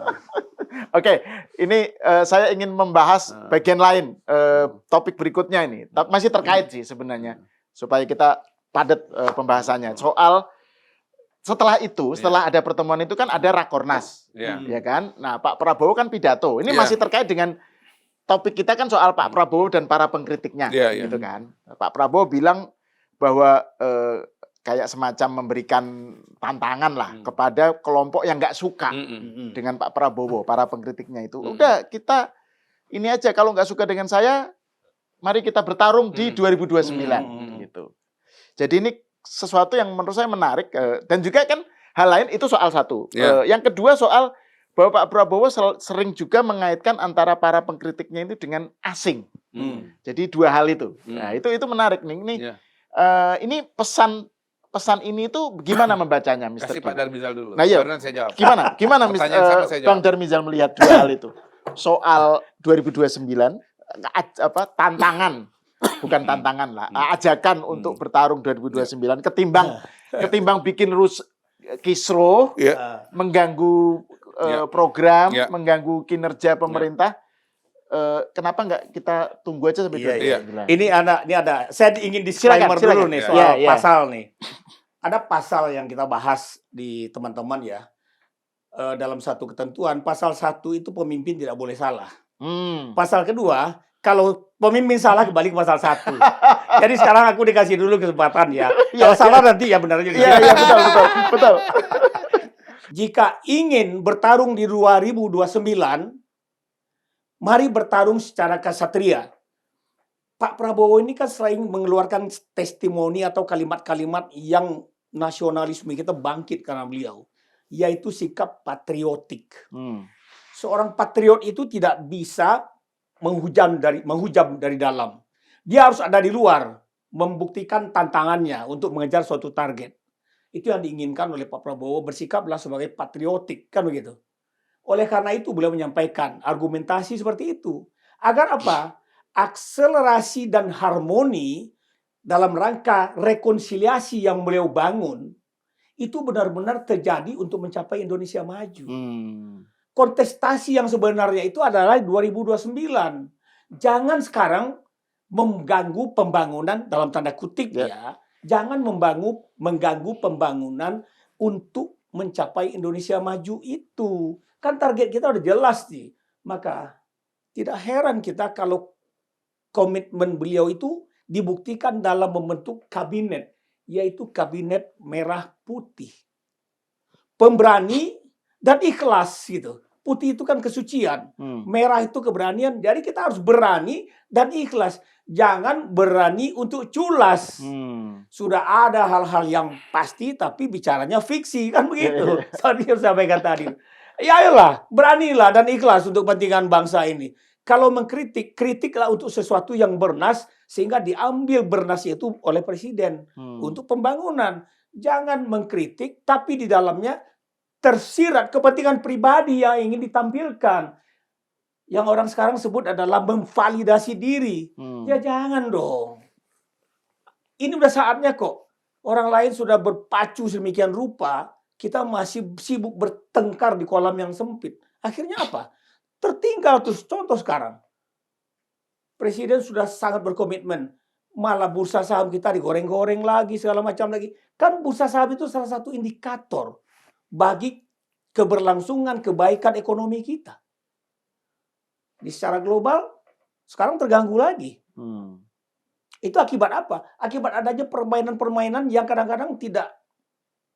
Oke, ini saya ingin membahas bagian lain topik berikutnya ini. Masih terkait sih sebenarnya supaya kita padat pembahasannya. Soal setelah itu, setelah ada pertemuan itu kan ada Rakornas, Iya. ya kan? Nah, Pak Prabowo kan pidato. Ini Iya. masih terkait dengan topik kita kan soal Pak Prabowo dan para pengkritiknya, Iya, iya. gitu kan? Pak Prabowo bilang bahwa kayak semacam memberikan tantangan lah kepada kelompok yang nggak suka dengan Pak Prabowo, para pengkritiknya itu. Udah, kita ini aja, kalau nggak suka dengan saya, mari kita bertarung di 2029. Gitu. Jadi ini sesuatu yang menurut saya menarik. Dan juga kan hal lain itu soal satu. Yang kedua soal bahwa Pak Prabowo sering juga mengaitkan antara para pengkritiknya itu dengan asing. Jadi dua hal itu. Nah, itu menarik nih. Ini pesan ini tuh gimana membacanya, Mr. Kasih Pak Darmizal dulu. Nah, iya. Baru nanti saya jawab. Gimana Pertanyaan sama saya jawab. Bang Darmizal melihat dua hal itu? Soal 2029 tantangan, bukan tantangan lah, ajakan untuk bertarung 2029 ketimbang bikin kisruh, mengganggu program, mengganggu kinerja pemerintah. Kenapa nggak kita tunggu aja sampai 2029? Ini ada. Saya ingin disclaimer dulu nih soal pasal nih. Ada pasal yang kita bahas di teman-teman ya. Dalam satu ketentuan, pasal 1 itu pemimpin tidak boleh salah. Pasal kedua, kalau pemimpin salah kembali ke pasal 1. Jadi sekarang aku dikasih dulu kesempatan ya. Kalau salah nanti ya benar aja. Iya, betul. Jika ingin bertarung di 2029, mari bertarung secara kesatria. Pak Prabowo ini kan sering mengeluarkan testimoni atau kalimat-kalimat yang nasionalisme kita bangkit karena beliau. yaitu sikap patriotik. Seorang patriot itu tidak bisa menghujam dari dalam. Dia harus ada di luar, membuktikan tantangannya untuk mengejar suatu target. Itu yang diinginkan oleh Pak Prabowo, bersikaplah sebagai patriotik, kan begitu. Oleh karena itu beliau menyampaikan argumentasi seperti itu. Agar apa? Akselerasi dan harmoni dalam rangka rekonsiliasi yang beliau bangun, itu benar-benar terjadi untuk mencapai Indonesia maju. Kontestasi yang sebenarnya itu adalah 2029. Jangan sekarang mengganggu pembangunan dalam tanda kutip ya. Jangan mengganggu pembangunan untuk mencapai Indonesia maju itu. Kan target kita udah jelas nih. Maka tidak heran kita kalau komitmen beliau itu dibuktikan dalam membentuk kabinet, yaitu kabinet merah putih. Pemberani dan ikhlas gitu. Putih itu kan kesucian, merah itu keberanian. Jadi kita harus berani dan ikhlas. Jangan berani untuk culas. Sudah ada hal-hal yang pasti tapi bicaranya fiksi, kan begitu. Tadi yang saya sampaikan tadi. Ya ayolah, beranilah dan ikhlas untuk kepentingan bangsa ini. Kalau mengkritik, kritiklah untuk sesuatu yang bernas sehingga diambil bernasnya itu oleh presiden untuk pembangunan. Jangan mengkritik tapi di dalamnya tersirat kepentingan pribadi yang ingin ditampilkan. Yang orang sekarang sebut adalah memvalidasi diri. Ya jangan dong. Ini udah saatnya kok. Orang lain sudah berpacu sedemikian rupa, kita masih sibuk bertengkar di kolam yang sempit. Akhirnya apa? Tertinggal terus. Contoh sekarang. Presiden sudah sangat berkomitmen. Malah bursa saham kita digoreng-goreng lagi, segala macam lagi. Kan bursa saham itu salah satu indikator bagi keberlangsungan kebaikan ekonomi kita. Di secara global, sekarang terganggu lagi. Itu akibat apa? Akibat adanya permainan-permainan yang kadang-kadang tidak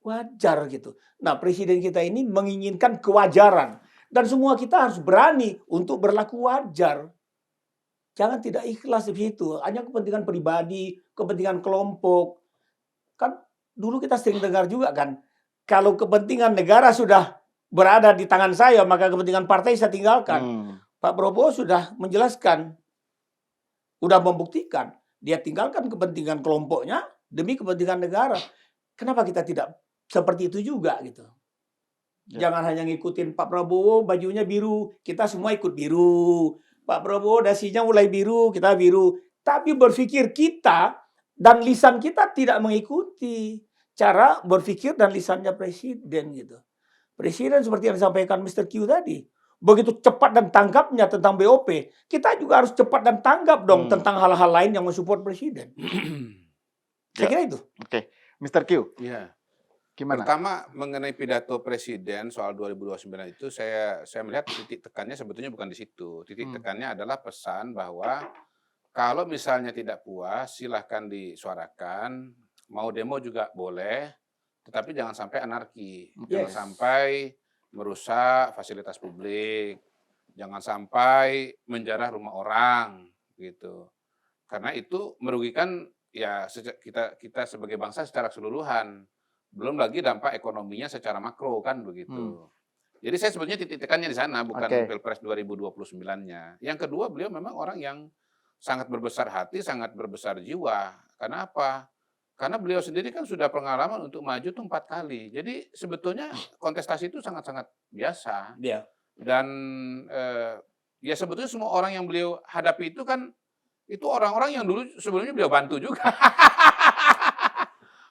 wajar gitu. Nah, presiden kita ini menginginkan kewajaran. Dan semua kita harus berani untuk berlaku wajar. Jangan tidak ikhlas di situ. Hanya kepentingan pribadi, kepentingan kelompok. Kan dulu kita sering dengar juga kan, kalau kepentingan negara sudah berada di tangan saya, maka kepentingan partai saya tinggalkan. Pak Prabowo sudah menjelaskan, sudah membuktikan. Dia tinggalkan kepentingan kelompoknya demi kepentingan negara. Kenapa kita tidak seperti itu juga gitu? Jangan hanya ngikutin Pak Prabowo, bajunya biru, kita semua ikut biru. Pak Prabowo dasinya mulai biru, kita biru. Tapi berpikir kita dan lisan kita tidak mengikuti cara berpikir dan lisannya presiden gitu. Presiden seperti yang disampaikan Mr. Q tadi, begitu cepat dan tanggapnya tentang BOP, kita juga harus cepat dan tanggap dong tentang hal-hal lain yang mensupport presiden. Saya kira itu. Oke, Mr. Q. Ya. Gimana? Pertama mengenai pidato presiden soal 2029 itu saya melihat titik tekannya sebetulnya bukan di situ. Titik tekannya adalah pesan bahwa kalau misalnya tidak puas silahkan disuarakan, mau demo juga boleh, tetapi jangan sampai anarki, jangan sampai merusak fasilitas publik, jangan sampai menjarah rumah orang gitu. Karena itu merugikan ya kita sebagai bangsa secara keseluruhan. Belum lagi dampak ekonominya secara makro kan begitu. Jadi saya sebetulnya titik tekannya di sana, bukan Pilpres 2029-nya. Yang kedua, beliau memang orang yang sangat berbesar hati, sangat berbesar jiwa. Karena apa? Karena beliau sendiri kan sudah pengalaman untuk maju tuh 4 kali. Jadi sebetulnya kontestasi itu sangat-sangat biasa. Dan ya sebetulnya semua orang yang beliau hadapi itu kan itu orang-orang yang dulu sebelumnya beliau bantu juga.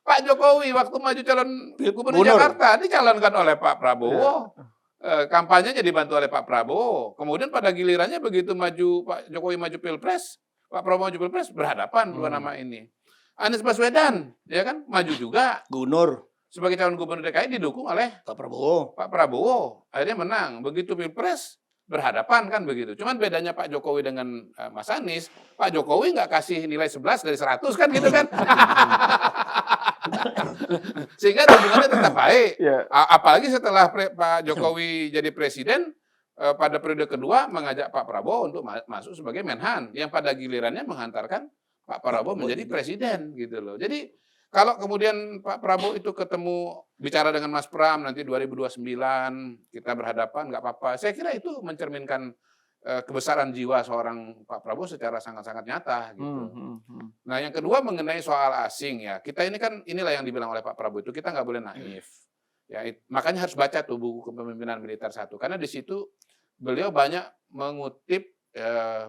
Pak Jokowi waktu maju calon gubernur Jakarta dicalonkan oleh Pak Prabowo. Kampanyenya dibantu oleh Pak Prabowo. Kemudian pada gilirannya begitu Pak Jokowi maju Pilpres, Pak Prabowo maju Pilpres, berhadapan dua nama ini. Anies Baswedan, ya kan, maju juga. Gubernur. Sebagai calon gubernur DKI didukung oleh Pak Prabowo. Pak Prabowo. Akhirnya menang. Begitu Pilpres, berhadapan kan begitu. Cuman bedanya Pak Jokowi dengan Mas Anies, Pak Jokowi nggak kasih nilai 11 dari 100 kan gitu kan. Sehingga hubungannya tetap baik. Apalagi setelah Pak Jokowi jadi presiden, pada periode kedua mengajak Pak Prabowo untuk masuk sebagai Menhan, yang pada gilirannya menghantarkan Pak Prabowo menjadi presiden gitu loh. Jadi kalau kemudian Pak Prabowo itu ketemu bicara dengan Mas Pram nanti 2029 kita berhadapan nggak apa-apa. Saya kira itu mencerminkan kebesaran jiwa seorang Pak Prabowo secara sangat-sangat nyata gitu. Nah, yang kedua mengenai soal asing ya. Kita ini kan inilah yang dibilang oleh Pak Prabowo itu kita nggak boleh naif. Ya, makanya harus baca tuh buku Kepemimpinan Militer 1 karena di situ beliau banyak mengutip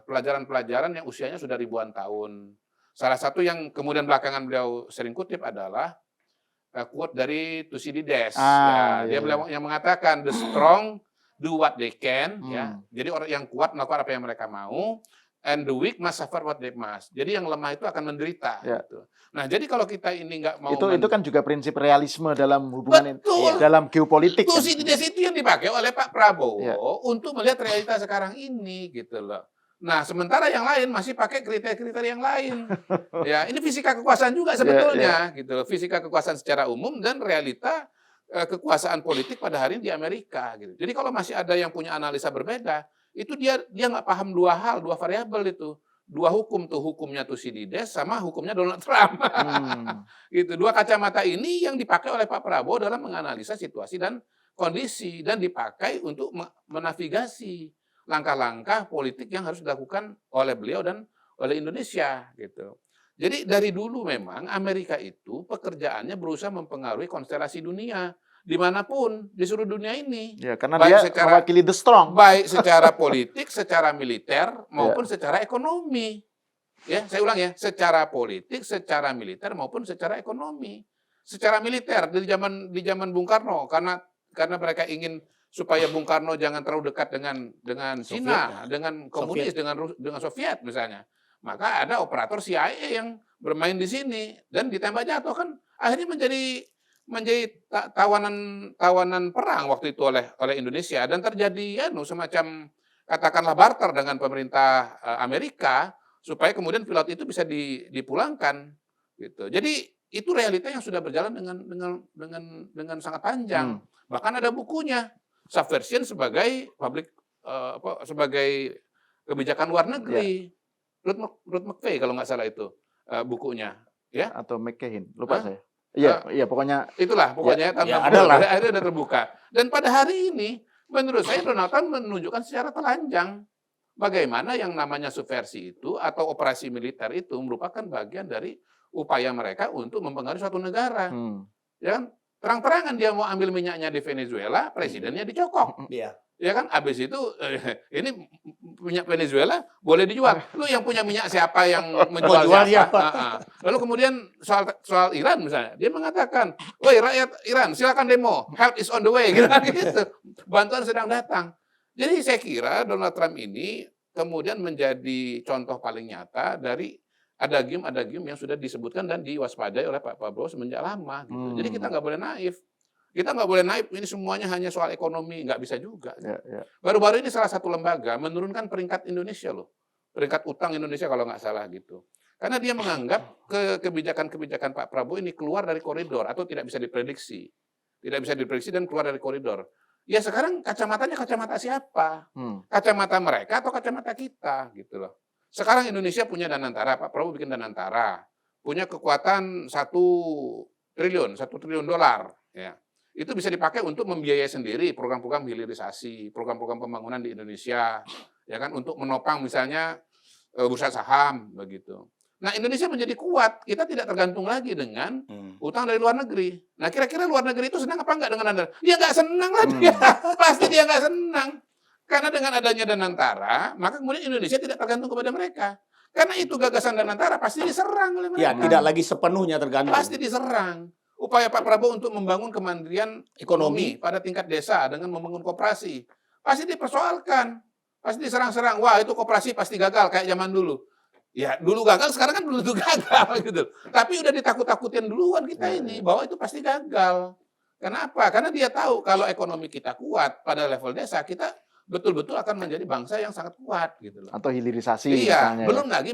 pelajaran-pelajaran yang usianya sudah ribuan tahun. Salah satu yang kemudian belakangan beliau sering kutip adalah quote dari Thucydides. Dia beliau yang mengatakan the strong do what they can, ya. Jadi orang yang kuat melakukan apa yang mereka mau, and the weak must suffer what they must. Jadi yang lemah itu akan menderita. Gitu. Nah, jadi kalau kita ini nggak mau itu kan juga prinsip realisme dalam hubungan dalam geopolitik. Thucydides itu yang dipakai oleh Pak Prabowo untuk melihat realitas sekarang ini, gitu loh. Nah, sementara yang lain masih pakai kriteria-kriteria yang lain. Ya, ini fisika kekuasaan juga sebetulnya, gitu. Fisika kekuasaan secara umum dan realita kekuasaan politik pada hari ini di Amerika, gitu. Jadi kalau masih ada yang punya analisa berbeda, itu dia nggak paham dua variabel itu. Dua hukum tuh, hukumnya Thucydides sama hukumnya Donald Trump. Gitu. Dua kacamata ini yang dipakai oleh Pak Prabowo dalam menganalisa situasi dan kondisi dan dipakai untuk menavigasi langkah-langkah politik yang harus dilakukan oleh beliau dan oleh Indonesia gitu. Jadi dari dulu memang Amerika itu pekerjaannya berusaha mempengaruhi konstelasi dunia dimanapun di seluruh dunia ini. Ya, karena dia mewakili the strong. Baik secara politik, secara militer maupun secara ekonomi. Ya, saya ulang ya, secara politik, secara militer maupun secara ekonomi. Secara militer di zaman Bung Karno karena mereka ingin supaya Bung Karno jangan terlalu dekat dengan Cina, dengan komunis, dengan Soviet misalnya. Maka ada operator CIA yang bermain di sini dan ditembak jatuh kan akhirnya menjadi tawanan perang waktu itu oleh Indonesia dan terjadi semacam katakanlah barter dengan pemerintah Amerika supaya kemudian pilot itu bisa dipulangkan gitu. Jadi itu realita yang sudah berjalan dengan sangat panjang. Bahkan ada bukunya. Subversion sebagai sebagai kebijakan luar negeri. Ruth McVeigh kalau nggak salah itu bukunya, ya? Atau McCain, lupa saya. Iya, pokoknya itulah pokoknya akhirnya sudah terbuka. Dan pada hari ini menurut saya Donald Trump menunjukkan secara telanjang bagaimana yang namanya subversi itu atau operasi militer itu merupakan bagian dari upaya mereka untuk mempengaruhi suatu negara. Ya kan? Terang-terangan dia mau ambil minyaknya di Venezuela, presidennya dicokok. Ya kan, habis itu ini minyak Venezuela boleh dijual. Lu yang punya minyak siapa yang menjual siapa? Lalu kemudian soal Iran misalnya, dia mengatakan, "Woi rakyat Iran, silakan demo. Help is on the way." Gitu. Bantuan sedang datang. Jadi saya kira Donald Trump ini kemudian menjadi contoh paling nyata dari adagium yang sudah disebutkan dan diwaspadai oleh Pak Prabowo semenjak lama. Gitu. Jadi kita nggak boleh naif. Kita nggak boleh naif, ini semuanya hanya soal ekonomi, nggak bisa juga. Baru-baru ini salah satu lembaga menurunkan peringkat Indonesia loh. Peringkat utang Indonesia kalau nggak salah gitu. Karena dia menganggap kebijakan-kebijakan Pak Prabowo ini keluar dari koridor atau tidak bisa diprediksi. Tidak bisa diprediksi dan keluar dari koridor. Ya sekarang kacamatanya kacamata siapa? Kacamata mereka atau kacamata kita gitu loh. Sekarang Indonesia punya Danantara, Pak Prabowo bikin Danantara. Punya kekuatan 1 triliun dolar. Ya. Itu bisa dipakai untuk membiayai sendiri program-program hilirisasi, program-program pembangunan di Indonesia, ya kan, untuk menopang misalnya bursa saham begitu. Nah, Indonesia menjadi kuat, kita tidak tergantung lagi dengan utang dari luar negeri. Nah, kira-kira luar negeri itu senang apa enggak dengan Anda? Dia nggak senang lah dia. Pasti dia nggak senang. Karena dengan adanya Danantara, maka kemudian Indonesia tidak tergantung kepada mereka. Karena itu gagasan Danantara pasti diserang oleh mereka. Ya, tidak lagi sepenuhnya tergantung. Pasti diserang. Upaya Pak Prabowo untuk membangun kemandirian ekonomi pada tingkat desa dengan membangun koperasi pasti dipersoalkan, pasti diserang-serang. Wah, itu koperasi pasti gagal kayak zaman dulu. Ya, dulu gagal, sekarang kan belum tentu gagal gitu. Tapi udah ditakut-takutin duluan kita ini bahwa itu pasti gagal. Kenapa? Karena dia tahu kalau ekonomi kita kuat pada level desa, kita betul-betul akan menjadi bangsa yang sangat kuat gitu loh. Atau hilirisasi misalnya. Belum lagi,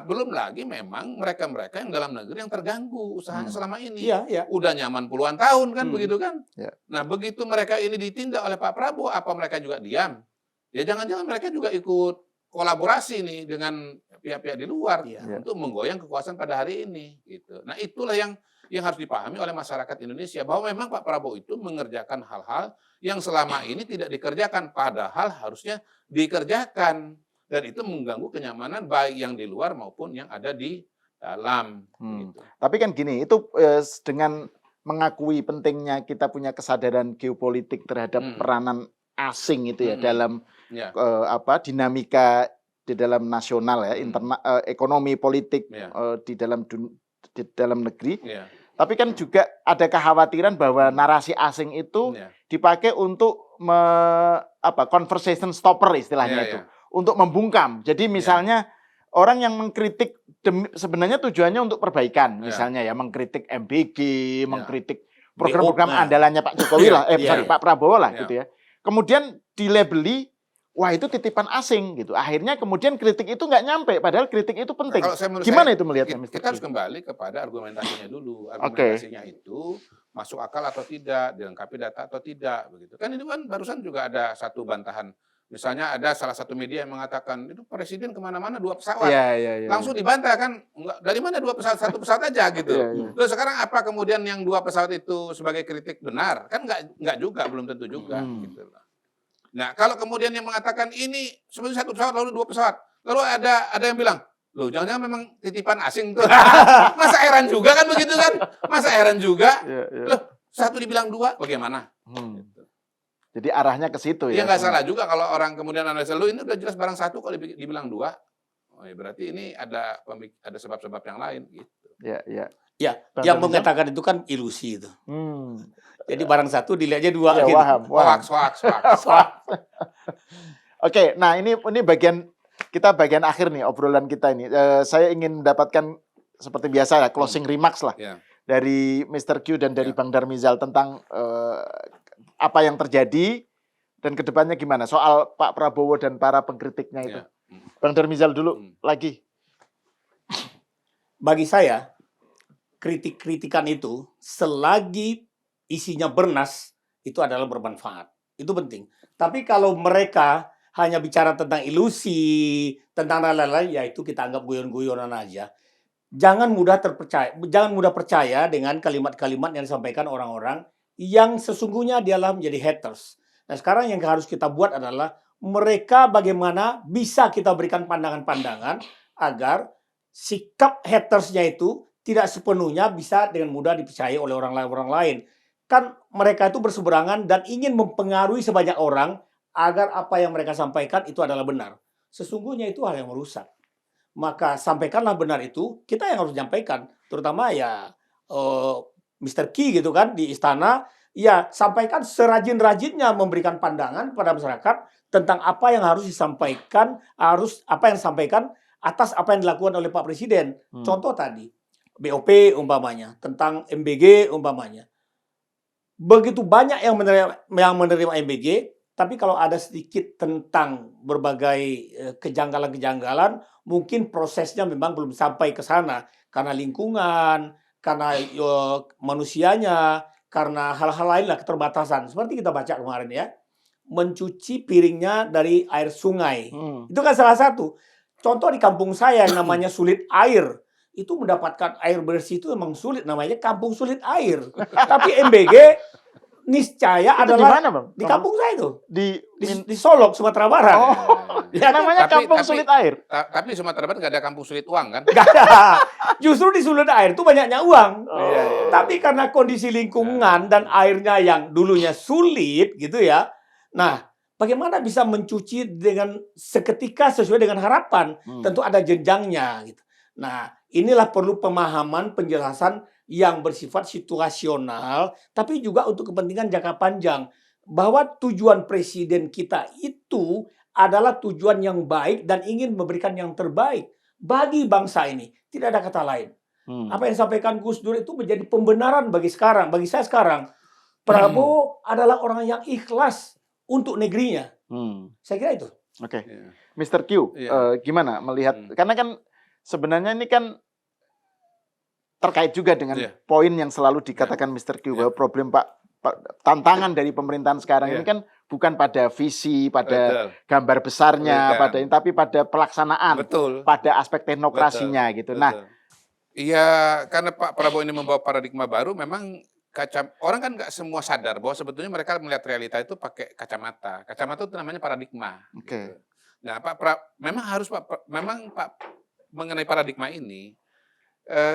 belum lagi memang mereka-mereka yang dalam negeri yang terganggu usahanya selama ini. Udah nyaman puluhan tahun kan begitu kan. Nah, begitu mereka ini ditindak oleh Pak Prabowo, apa mereka juga diam? Ya jangan-jangan mereka juga ikut kolaborasi nih dengan pihak-pihak di luar untuk menggoyang kekuasaan pada hari ini gitu. Nah, itulah yang yang harus dipahami oleh masyarakat Indonesia bahwa memang Pak Prabowo itu mengerjakan hal-hal yang selama ini tidak dikerjakan, padahal harusnya dikerjakan, dan itu mengganggu kenyamanan baik yang di luar maupun yang ada di dalam. Gitu. Tapi kan gini, itu dengan mengakui pentingnya kita punya kesadaran geopolitik terhadap peranan asing itu ya dalam dinamika di dalam nasional ya, ekonomi politik di dalam negeri. Tapi kan juga ada kekhawatiran bahwa narasi asing itu dipakai untuk conversation stopper istilahnya itu, untuk membungkam. Jadi misalnya orang yang mengkritik sebenarnya tujuannya untuk perbaikan, misalnya ya mengkritik MBG, mengkritik program-program andalannya Pak Jokowi lah, Pak Prabowo lah gitu ya. Kemudian dilabeli, wah itu titipan asing gitu. Akhirnya kemudian kritik itu nggak nyampe, padahal kritik itu penting. Gimana itu melihatnya, Mr. Kita harus kembali kepada argumentasinya dulu. Argumentasinya itu masuk akal atau tidak, dilengkapi data atau tidak, begitu. Kan ini kan barusan juga ada satu bantahan. Misalnya ada salah satu media yang mengatakan itu presiden kemana-mana 2 pesawat, langsung dibantah kan, enggak, dari mana 2 pesawat, 1 pesawat aja gitu. Terus sekarang apa kemudian yang 2 pesawat itu sebagai kritik benar? Kan enggak juga, belum tentu juga. Gitu. Nah kalau kemudian yang mengatakan ini sebenarnya 1 pesawat lalu 2 pesawat, lalu ada yang bilang, loh jangan-jangan memang titipan asing tuh. Masa heran juga kan begitu kan? Masa heran juga? Loh 1 dibilang 2, bagaimana? Jadi arahnya ke situ ya. Ya nggak salah juga kalau orang kemudian analisa, lu ini udah jelas barang 1 kalau dibilang 2, oh ya berarti ini ada sebab-sebab yang lain gitu. Ya, yang mengatakan itu kan ilusi itu. Jadi barang 1 dilihatnya 2 gitu. Hoax. Oke, nah ini bagian akhir nih obrolan kita ini. Saya ingin mendapatkan seperti biasa ya closing remarks lah dari Mr. Q dan dari Bang Darmizal tentang apa yang terjadi dan kedepannya gimana soal Pak Prabowo dan para pengkritiknya itu. Bang Darmizal dulu lagi. Bagi saya kritik-kritikan itu selagi isinya bernas itu adalah bermanfaat. Itu penting. Tapi kalau mereka hanya bicara tentang ilusi, tentang lain-lain, ya itu kita anggap guyon-guyonan aja. Jangan mudah percaya dengan kalimat-kalimat yang disampaikan orang-orang yang sesungguhnya dia adalah menjadi haters. Nah sekarang yang harus kita buat adalah mereka bagaimana bisa kita berikan pandangan-pandangan agar sikap hatersnya itu tidak sepenuhnya bisa dengan mudah dipercayai oleh orang lain. Kan mereka itu berseberangan dan ingin mempengaruhi sebanyak orang agar apa yang mereka sampaikan itu adalah benar. Sesungguhnya itu hal yang merusak. Maka sampaikanlah benar itu, kita yang harus menyampaikan. Terutama ya Mr. Key gitu kan di istana, ya sampaikan serajin-rajinnya memberikan pandangan pada masyarakat tentang apa yang harus disampaikan, apa yang disampaikan atas apa yang dilakukan oleh Pak Presiden. Contoh tadi, BOP umpamanya, tentang MBG umpamanya. Begitu banyak yang menerima MBG, tapi kalau ada sedikit tentang berbagai kejanggalan-kejanggalan, mungkin prosesnya memang belum sampai ke sana karena lingkungan, karena manusianya, karena hal-hal lain lah, keterbatasan. Seperti kita baca kemarin ya, mencuci piringnya dari air sungai. Itu kan salah satu. Contoh di kampung saya yang namanya sulit air. Itu mendapatkan air bersih itu memang sulit, namanya kampung sulit air. Tapi MBG niscaya itu adalah dimana, Bang? di kampung saya itu. Di Solok, Sumatera Barat. Ya, namanya kampung sulit air. Tapi di Sumatera Barat nggak ada kampung sulit uang kan? Nggak ada. Justru di sulit air itu banyaknya uang. Tapi karena kondisi lingkungan dan airnya yang dulunya sulit gitu ya. Nah, bagaimana bisa mencuci dengan seketika sesuai dengan harapan? Tentu ada jenjangnya gitu. Nah, inilah perlu pemahaman, penjelasan yang bersifat situasional, tapi juga untuk kepentingan jangka panjang. Bahwa tujuan presiden kita itu adalah tujuan yang baik dan ingin memberikan yang terbaik bagi bangsa ini. Tidak ada kata lain. Apa yang disampaikan Gus Dur itu menjadi pembenaran bagi saya sekarang. Prabowo adalah orang yang ikhlas untuk negerinya. Saya kira itu. Oke. Mr. Q, gimana melihat? Karena kan sebenarnya ini kan terkait juga dengan poin yang selalu dikatakan Mr. Q bahwa problem tantangan dari pemerintahan sekarang ini kan bukan pada visi, pada gambar besarnya, tapi pada pelaksanaan, pada aspek teknokrasinya gitu. Nah, Iya, karena Pak Prabowo ini membawa paradigma baru, memang orang kan nggak semua sadar bahwa sebetulnya mereka melihat realita itu pakai kacamata. Kacamata itu namanya paradigma. Oke. Gitu. Nah, memang harus memang mengenai paradigma ini,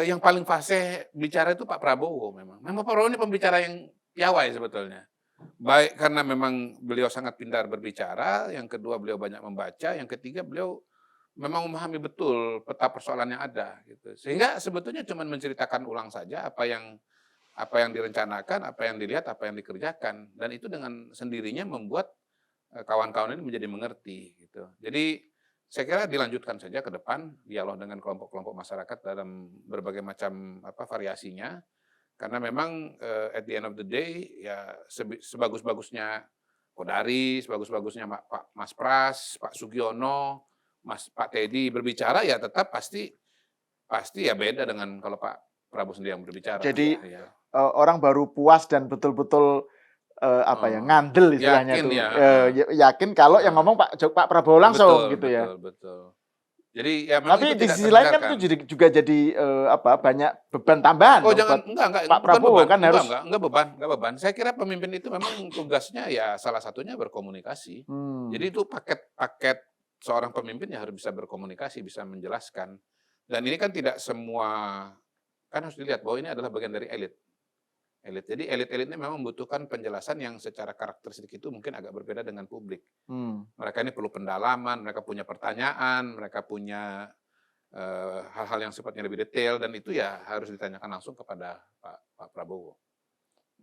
yang paling fasih bicara itu Pak Prabowo memang. Memang Pak Prabowo ini pembicara yang piawai sebetulnya. Baik karena memang beliau sangat pintar berbicara, yang kedua beliau banyak membaca, yang ketiga beliau memang memahami betul peta persoalan yang ada gitu. Sehingga sebetulnya cuma menceritakan ulang saja apa yang direncanakan, apa yang dilihat, apa yang dikerjakan, dan itu dengan sendirinya membuat kawan-kawan ini menjadi mengerti gitu. Jadi saya kira dilanjutkan saja ke depan dialog dengan kelompok-kelompok masyarakat dalam berbagai macam variasinya, karena memang at the end of the day ya sebagus-bagusnya Kodari, sebagus-bagusnya Pak Mas Pras, Pak Sugiono, Pak Teddy berbicara ya tetap pasti ya beda dengan kalau Pak Prabowo sendiri yang berbicara. Jadi ya. Orang baru puas dan betul-betul ngandel istilahnya yakin, tuh. ya. Yakin kalau yang ngomong Pak Prabowo langsung gitu ya. Betul. Jadi ya memang tapi itu di tidak sisi lain kan terhindarkan. itu juga jadi banyak beban tambahan. Oh dong jangan, buat enggak, Pak Prabowo beban, kan harus enggak beban. Saya kira pemimpin itu memang tugasnya ya salah satunya berkomunikasi. Jadi itu paket seorang pemimpin ya harus bisa berkomunikasi, bisa menjelaskan. Dan ini kan tidak semua, kan harus dilihat bahwa ini adalah bagian dari elit. Jadi elit-elit ini memang membutuhkan penjelasan yang secara karakteristik itu mungkin agak berbeda dengan publik. Mereka ini perlu pendalaman, mereka punya pertanyaan, mereka punya hal-hal yang sifatnya lebih detail, dan itu ya harus ditanyakan langsung kepada Pak Prabowo.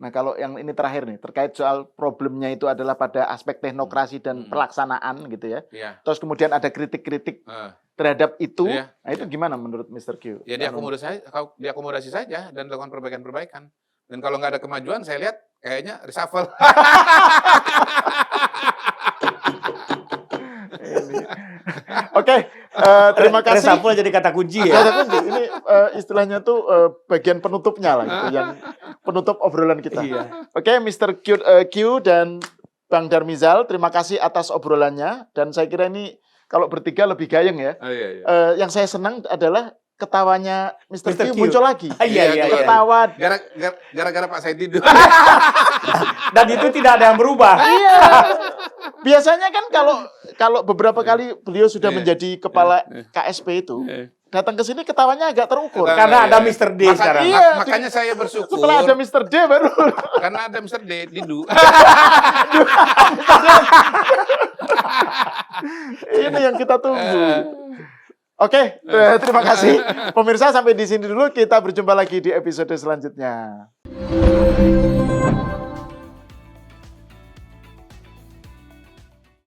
Nah kalau yang ini terakhir nih, terkait soal problemnya itu adalah pada aspek teknokrasi dan pelaksanaan gitu ya. Terus kemudian ada kritik-kritik terhadap itu, nah itu gimana menurut Mr. Q? Ya diakomodasi saja dan dilakukan perbaikan-perbaikan. Dan kalau nggak ada kemajuan, saya lihat kayaknya reshuffle. Oke, terima kasih. Reshuffle jadi kata kunci ya. Kata kunci. Ini istilahnya tuh bagian penutupnya lah, gitu, yang penutup obrolan kita. Iya. Oke, Mr. Q dan Bang Darmizal, terima kasih atas obrolannya. Dan saya kira ini kalau bertiga lebih gayeng ya. Iya. Yang saya senang adalah ketawanya Mr. Q muncul lagi. Iya. Ketawa. Gara-gara Pak Said tidur. Dan itu tidak ada yang berubah. Iya. Biasanya kan kalau beberapa kali beliau sudah menjadi kepala KSP itu, datang ke sini ketawanya agak terukur. Karena ada Mr. D sekarang. Iya, makanya saya bersyukur. Setelah ada Mr. D baru. Karena ada Mr. D, Didu. Ini yang kita tunggu. Oke, terima kasih. Pemirsa sampai di sini dulu. Kita berjumpa lagi di episode selanjutnya.